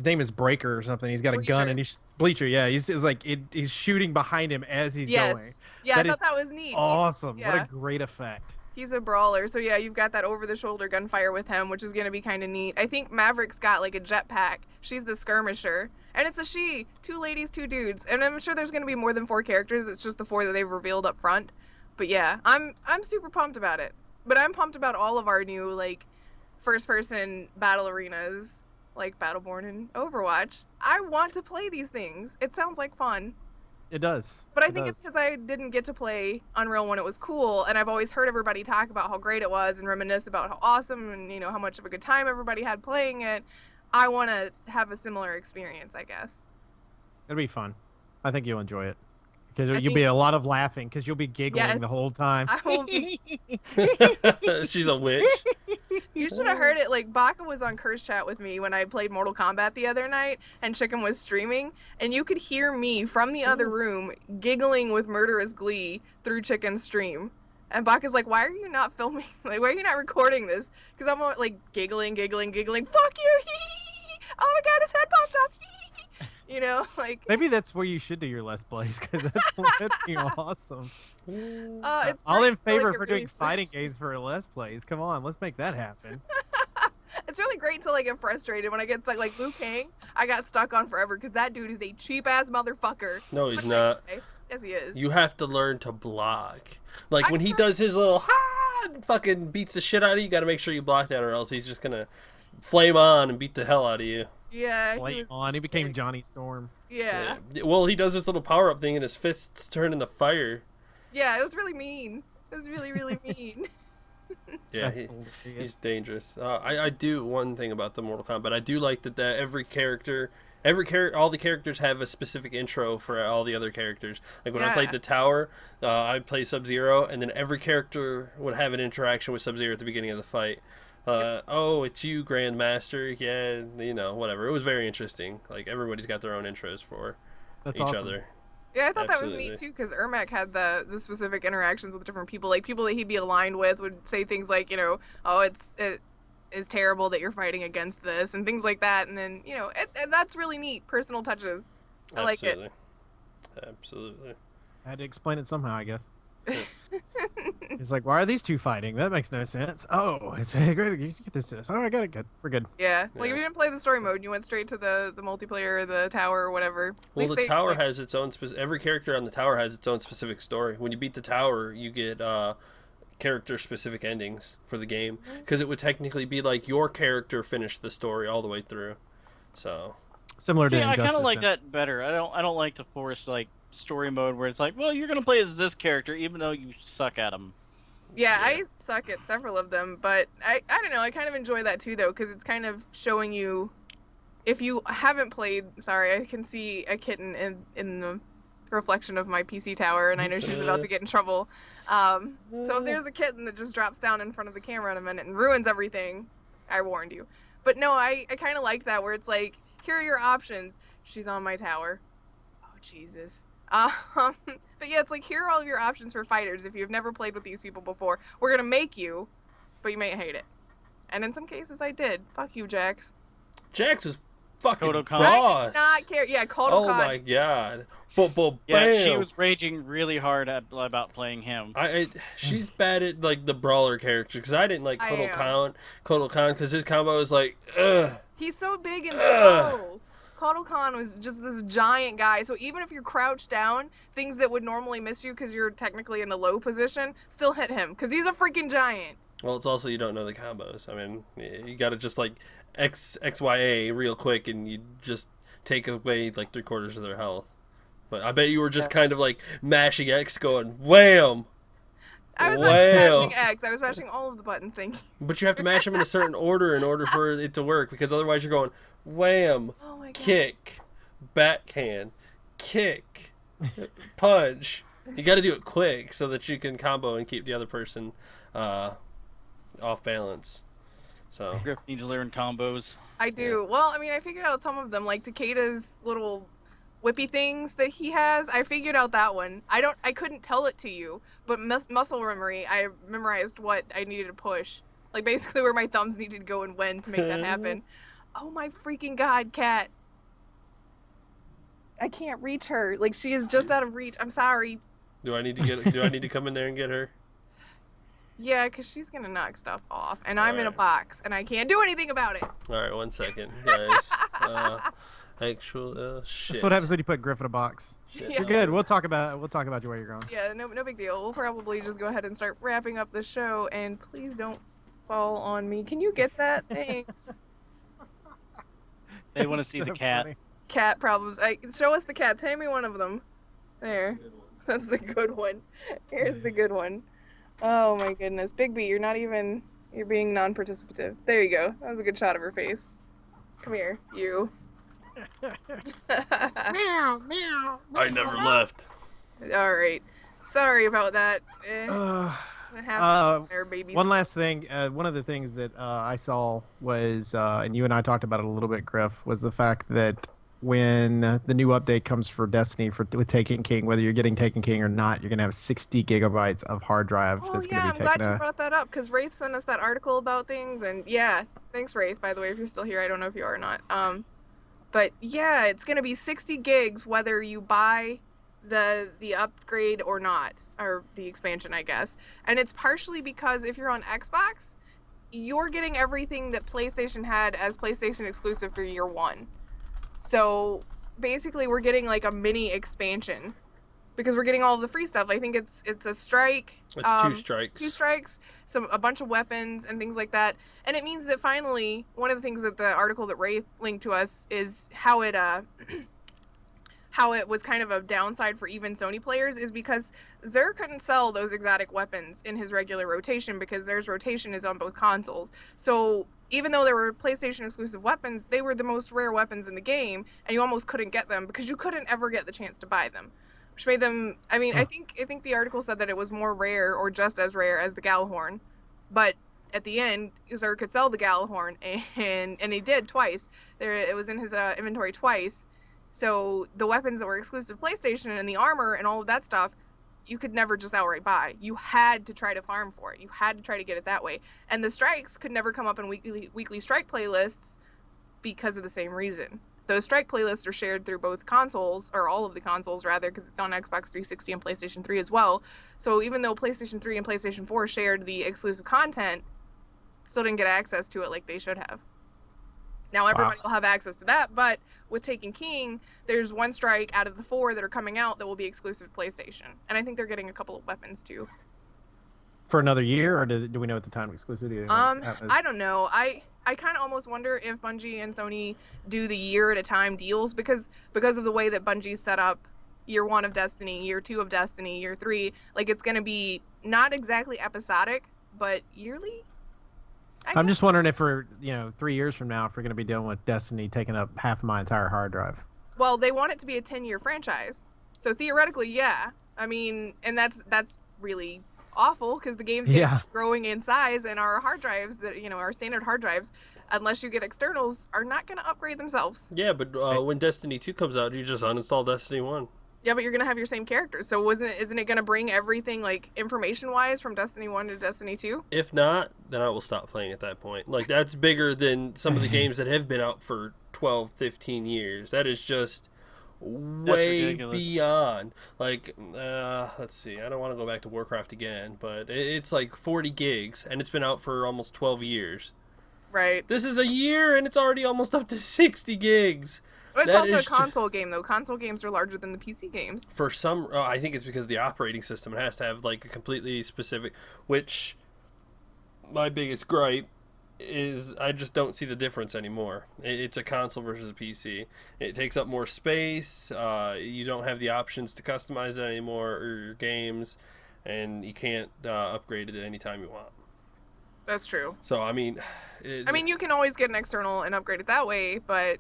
name is Breaker or something. He's got a gun Bleacher. and he's Bleacher. Yeah, he's like he's shooting behind him as he's Yes. going. Yeah, That I is thought that was neat. Awesome! Yeah. What a great effect. He's a brawler, so yeah, you've got that over-the-shoulder gunfire with him, which is gonna be kind of neat. I think Maverick's got like a jetpack. She's the skirmisher, and it's a she. 2 ladies, 2 dudes, and I'm sure there's gonna be more than 4 characters. It's just the 4 that they've revealed up front. But yeah, I'm super pumped about it. But I'm pumped about all of our new like first-person battle arenas, like Battleborn and Overwatch. I want to play these things. It sounds like fun. It does. But I It think it's does. because I didn't get to play Unreal when it was cool, and I've always heard everybody talk about how great it was and reminisce about how awesome and, you know, how much of a good time everybody had playing it. I want to have a similar experience, I guess. It'll be fun. I think you'll enjoy it. Because I you'll be think- a lot of laughing because you'll be giggling Yes. the whole time. I will be. She's a witch. You should have heard it. Like, Baka was on Curse Chat with me when I played Mortal Kombat the other night, and Chicken was streaming, and you could hear me from the other room giggling with murderous glee through Chicken's stream And Baka's like, why are you not filming? Like, why are you not recording this? Because I'm like giggling. Fuck you! Oh my god, his head popped off! You know, like. Maybe that's where you should do your Let's Plays, because that'd be awesome. It's All in great until, favor like, for it doing really fighting games for Let's Plays. Come on, let's make that happen. It's really great until I get frustrated when I get stuck. Like Liu Kang, I got stuck on forever because that dude is a cheap ass motherfucker. No, he's not. Yes, he is. You have to learn to block. Like when he tried- does his little ha and fucking beats the shit out of you, you got to make sure you block that, or else he's just gonna flame on and beat the hell out of you. Yeah. Flame on. He became Johnny Storm. Yeah. Well, he does this little power up thing, and his fists turn into fire. Yeah, it was really mean. It was really, really mean. Yeah, That's he's dangerous. I do one thing about the Mortal Kombat. I do like that every character, all the characters have a specific intro for all the other characters. Like when I played the Tower, I played Sub-Zero, and then every character would have an interaction with Sub-Zero at the beginning of the fight. Oh, it's you, Grandmaster. Yeah, you know, whatever. It was very interesting. Like everybody's got their own intros for That's each awesome. other. Yeah, I thought Absolutely. that was neat too, because Ermac had the specific interactions with different people. Like people that he'd be aligned with would say things like, you know, oh, it is terrible that you're fighting against this, and things like that. And then, you know, and that's really neat. Personal touches. I like it. Absolutely. I had to explain it somehow, I guess. It's like, why are these two fighting? That makes no sense. Oh, it's great. You get this. Oh, I got it. Good. We're good. Yeah. Well, you Yeah. didn't play the story mode. You went straight to the multiplayer, or the tower, or whatever. At Well, least the they, tower like, has its own. Every character on the tower has its own specific story. When you beat the tower, you get character-specific endings for the game, because it would technically be like your character finished the story all the way through. So. Similar to Yeah, I Injustice. kind of like then. that better. I don't like the forced like story mode where it's like, well, you're gonna play as this character even though you suck at him. Yeah, I suck at several of them, but I don't know. I kind of enjoy that too, though, because it's kind of showing you. If you haven't played, sorry, I can see a kitten in the reflection of my PC tower, and I know she's about to get in trouble. So if there's a kitten that just drops down in front of the camera in a minute and ruins everything, I warned you. But no, I kind of like that, where it's like, here are your options. She's on my tower. Oh, Jesus. But yeah, it's like, here are all of your options for fighters. If you've never played with these people before, we're gonna make you, but you may hate it. And in some cases, I did. Fuck you, Jax. Jax was fucking Kodokan. I boss. did not care. Yeah, Kodokan. Oh my god. Bam. Yeah, she was raging really hard about playing him. She's bad at like the brawler character, because I didn't like Kodokan because his combo was like, ugh. He's so big and slow. Kodokan was just this giant guy, so even if you're crouched down, things that would normally miss you because you're technically in a low position still hit him, because he's a freaking giant. Well, it's also you don't know the combos. I mean, you gotta just like XYA real quick, and you just take away like 3/4 of their health. But I bet you were just kind of like mashing X, going wham. I was not Wow. just mashing X, I was mashing all of the buttons, thank you. But you have to mash them in a certain order in order for it to work, because otherwise you're going wham, Oh my god. kick, backhand, kick, punch. You got to do it quick so that you can combo and keep the other person off balance. So Griff needs to learn combos. I do. Well, I mean, I figured out some of them, like Takeda's little whippy things that he has. I figured out that one. I couldn't tell it to you, but muscle memory, I memorized what I needed to push. Like basically where my thumbs needed to go and when to make that happen. Oh my freaking god, Cat. I can't reach her. Like she is just out of reach. I'm sorry. do I need to come in there and get her? Yeah, because she's going to knock stuff off. And I'm in a Alright. box and I can't do anything about it. All right, 1 second, guys. Shit. That's what happens when you put Griff in a box. Shit. Yeah. You're good. We'll talk about you where you're going. Yeah, no big deal. We'll probably just go ahead and start wrapping up the show. And please don't fall on me. Can you get that? Thanks. They want to That's see so the cat. funny. Cat problems. Show us the cat. Tell me one of them. There. That's the good one. Here's the good one. Oh my goodness. Big B, you're being non-participative. There you go. That was a good shot of her face. Come here, you. I never left. Alright. Sorry about that. That happens. They're babies. One last thing. One of the things that I saw was, and you and I talked about it a little bit, Griff, was the fact that when the new update comes for Destiny with Taken King, whether you're getting Taken King or not, you're gonna have 60 gigabytes of hard drive Oh that's yeah, gonna I'm be glad taken you out. brought that up because Wraith sent us that article about things, and yeah, thanks Wraith, by the way, if you're still here. I don't know if you are or not. But yeah, it's gonna be 60 gigs whether you buy the upgrade or not, or the expansion, I guess. And it's partially because if you're on Xbox, you're getting everything that PlayStation had as PlayStation exclusive for year one. So basically, we're getting like a mini expansion because we're getting all of the free stuff. I think it's a strike. It's 2 strikes. 2 strikes, a bunch of weapons and things like that. And it means that finally, one of the things that the article that Wraith linked to us is how it how it was kind of a downside for even Sony players is because Xur couldn't sell those exotic weapons in his regular rotation because Xur's rotation is on both consoles. So even though there were PlayStation exclusive weapons, they were the most rare weapons in the game, and you almost couldn't get them because you couldn't ever get the chance to buy them. Which made them, I mean, I think the article said that it was more rare or just as rare as the Gjallarhorn. But at the end, Xur could sell the Gjallarhorn, and he did twice. It was in his inventory twice. So the weapons that were exclusive to PlayStation and the armor and all of that stuff, you could never just outright buy. You had to try to farm for it. You had to try to get it that way. And the strikes could never come up in weekly strike playlists because of the same reason. Those strike playlists are shared through both consoles, or all of the consoles rather, because it's on Xbox 360 and PlayStation 3 as well. So even though PlayStation 3 and PlayStation 4 shared the exclusive content, still didn't get access to it like they should have. Now everybody will have access to that, but with Taken King, there's 1 strike out of the 4 that are coming out that will be exclusive to PlayStation. And I think they're getting a couple of weapons too. For another year, or do we know at the time exclusivity? I don't know. I kind of almost wonder if Bungie and Sony do the year at a time deals because of the way that Bungie set up year 1 of Destiny, year 2 of Destiny, year 3. Like it's going to be not exactly episodic, but yearly. I'm just wondering if we're, 3 years from now, if we're going to be dealing with Destiny taking up half of my entire hard drive. Well, they want it to be a 10-year franchise. So theoretically, yeah. I mean, and that's really awful because the game's growing in size and our hard drives that, our standard hard drives, unless you get externals, are not going to upgrade themselves. Yeah, but when Destiny 2 comes out, you just uninstall Destiny 1. Yeah, but you're going to have your same characters. So isn't it going to bring everything, like, information-wise from Destiny 1 to Destiny 2? If not, then I will stop playing at that point. Like, that's bigger than some of the games that have been out for 12, 15 years. That is just way beyond. Like, let's see. I don't want to go back to Warcraft again, but it's like 40 gigs, and it's been out for almost 12 years. Right. This is a year, and it's already almost up to 60 gigs. But it's also a console game, though. Console games are larger than the PC games. For some, I think it's because of the operating system. It has to have, like, a completely specific, which my biggest gripe is I just don't see the difference anymore. It's a console versus a PC. It takes up more space. You don't have the options to customize it anymore, or your games, and you can't upgrade it anytime you want. That's true. So, I mean, you can always get an external and upgrade it that way, but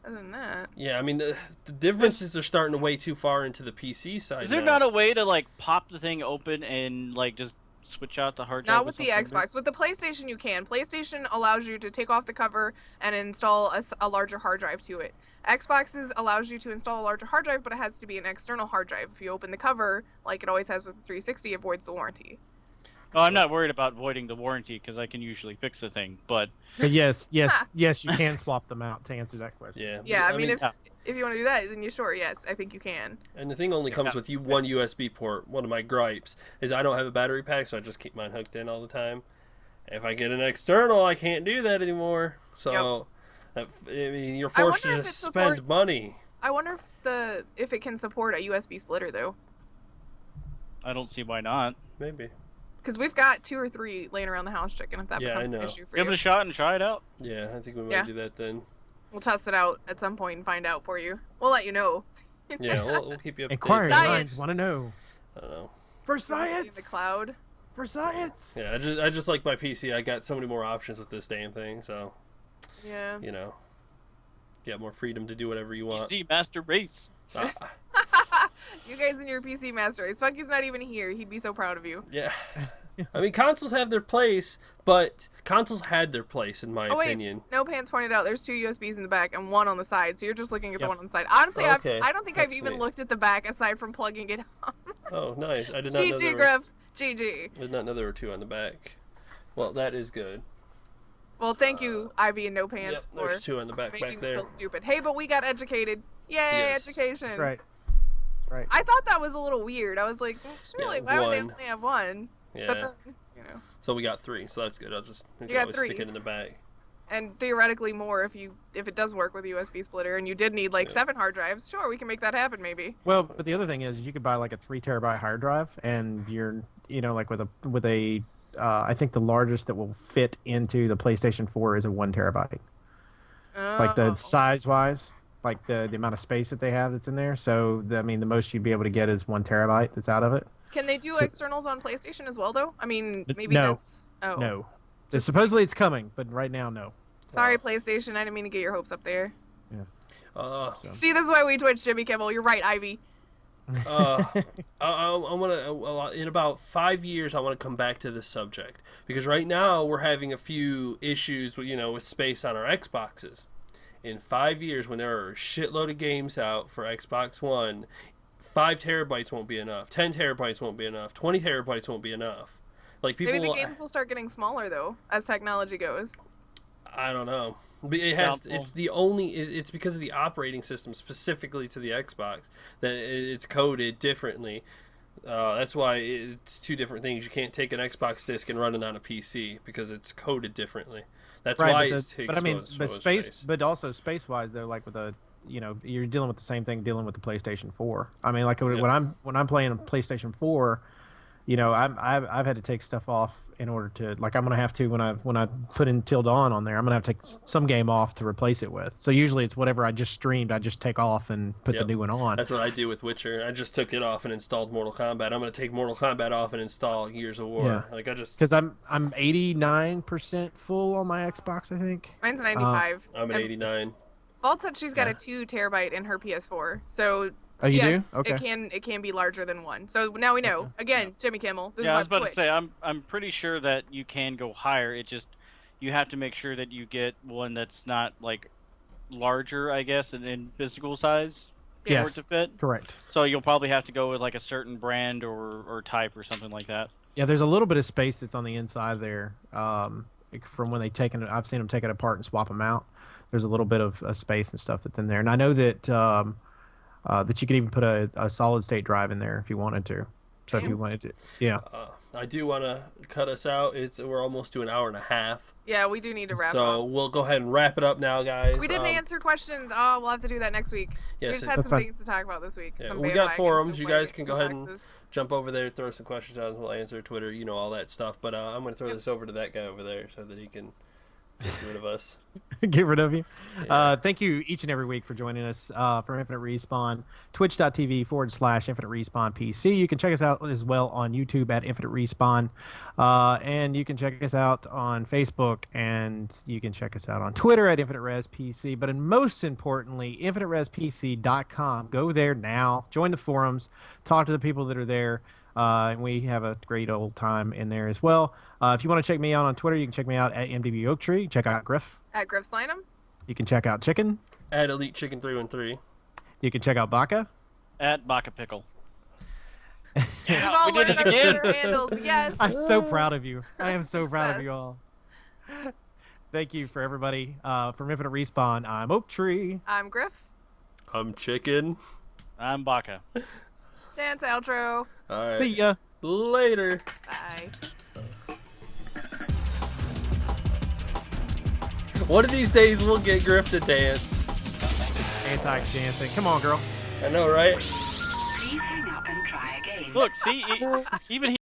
other than that. Yeah, I mean, the differences are starting to way too far into the PC side. Is there not a way to, like, pop the thing open and, like, just switch out the hard drive? Not with the Xbox. With the PlayStation, you can. PlayStation allows you to take off the cover and install a larger hard drive to it. Xboxes allows you to install a larger hard drive, but it has to be an external hard drive. If you open the cover, like it always has with the 360, it voids the warranty. Oh, I'm not worried about voiding the warranty because I can usually fix the thing, but yes, you can swap them out to answer that question. Yeah. I mean, if you want to do that, then yes, I think you can. And the thing only comes with one USB port. One of my gripes is I don't have a battery pack, so I just keep mine hooked in all the time. If I get an external, I can't do that anymore. So, I mean, you're forced to spend money. I wonder if it can support a USB splitter though. I don't see why not. Maybe. Because we've got 2 or 3 laying around the house chicken if that becomes an issue for you. Give it a shot and try it out. Yeah, I think we might do that then. We'll test it out at some point and find out for you. We'll let you know. Yeah, we'll keep you updated. Inquiring minds want to know. I don't know. For science! In the cloud. For science! Yeah, I just like my PC. I got so many more options with this damn thing, so... Yeah. You know. You have more freedom to do whatever you want. PC Master Race. You guys and your PC Master Race. Spunky's not even here. He'd be so proud of you. Yeah. I mean, consoles have their place, but consoles had their place in my Oh wait, opinion. No Pants pointed out there's 2 USBs in the back and 1 on the side, so you're just looking at the Yep. one on the side. Honestly, Okay, I don't think I've that's even neat. looked at the back aside from plugging it on. Oh, nice. I did not know GG, there were, Griff. GG. did not know there were 2 on the back. Well, that is good. Well, thank you, Ivy and No Pants, Yep, for there's 2 on the back making back me there. feel stupid. Hey, but we got educated. Yay, Yes. education. Right. Right. I thought that was a little weird. I was like, surely, Yeah, why would they 1. only have 1? Yeah. But then, you know, So we got 3, so that's good. I'll just we You can got always 3. stick it in the back. and theoretically more if it does work with a USB splitter, and you did need like Yeah. 7 hard drives. Sure, we can make that happen, maybe. Well, but the other thing is you could buy like a 3 terabyte hard drive, and you're like with a I think the largest that will fit into the PlayStation 4 is a 1 terabyte. Like the Oh. size wise, like the amount of space that they have that's in there. So I mean, the most you'd be able to get is 1 terabyte that's out of it. Can they do So- externals on PlayStation as well, though? I mean, maybe No. that's. Oh. No, supposedly it's coming, but right now, no. Sorry, PlayStation. I didn't mean to get your hopes up there. Uh, So. See, this is why we Twitch Jimmy Kimmel. You're right, Ivy. I want to in about 5 years I want to come back to this subject because right now we're having a few issues with with space on our Xboxes. In 5 years, when there are a shitload of games out for Xbox One, 5 terabytes won't be enough. 10 terabytes won't be enough. 20 terabytes won't be enough. Like people, Maybe the games will start getting smaller though, as technology goes. I don't know. But it has. Doubtful. It's the only. It's because of the operating system specifically to the Xbox that it's coded differently. That's why it's 2 different things. You can't take an Xbox disc and run it on a PC because it's coded differently. That's why Right, it takes. but I mean, so but much space, but also space wise, they're like with a, you're dealing with the same thing dealing with the PlayStation 4. I mean, like Yeah. when I'm playing a PlayStation 4, I've had to take stuff off in order to, like, I'm gonna have to when I put in Till Dawn on there, I'm gonna have to take some game off to replace it with. So usually it's whatever I just streamed, I just take off and put the Yep. new one on. That's what I do with Witcher. I just took it off and installed Mortal Kombat. I'm gonna take Mortal Kombat off and install Gears of War. Yeah. Like I just. Because I'm 89% full on my Xbox, I think. Mine's 95. I'm at And 89. Vault said she's got Yeah. a 2 terabyte in her PS4. So Oh, you yes, do? Okay. it can be larger than 1. So now we know. Again, Jimmy Kimmel. This Yeah, I is was why about Twitch. to say I'm pretty sure that you can go higher. It just you have to make sure that you get one that's not like larger, I guess, in physical size for Yes. it to fit. Correct. So you'll probably have to go with like a certain brand or type or something like that. Yeah, there's a little bit of space that's on the inside there. From when I've seen them take it apart and swap them out. There's a little bit of space and stuff that's in there, and I know that that you could even put a solid state drive in there if you wanted to. So if you wanted to, yeah. I do want to cut us out. We're almost to an hour and a half. Yeah, we do need to wrap So up. we'll go ahead and wrap it up now, guys. We didn't answer questions. Oh, we'll have to do that next week. Yeah, we just so had That's some fine. things to talk about this week. Yeah, Some we got bandwagons, forums. some You guys flags, can some go ahead and boxes. jump over there, throw some questions out, and we'll answer Twitter, all that stuff. But I'm going to throw Yep. this over to that guy over there so that he can get rid of us. Get rid of you. Yeah. Thank you each and every week for joining us for Infinite Respawn, twitch.tv/Infinite Respawn PC. You can check us out as well on YouTube at Infinite Respawn. And you can check us out on Facebook, and you can check us out on Twitter at Infinite Res PC. But most importantly, InfiniteResPC.com. Go there now. Join the forums. Talk to the people that are there. And we have a great old time in there as well. If you want to check me out on Twitter, you can check me out at MDB Oaktree. Check out Griff. At Griff Slineham. You can check out Chicken. At Elite Chicken 313. You can check out Baka. At Baka Pickle. We've all we did learned it our again. Twitter handles. Yes. I'm so proud of you. I am so proud of Success. you all. Thank you for everybody. From Infinite Respawn, I'm Oaktree. I'm Griff. I'm Chicken. I'm Baka. Dance outro. All right. See ya. Later. Bye. One of these days we'll get Griff to dance. Anti-dancing. Come on, girl. I know, right? Please hang up and try again. Look, see, even he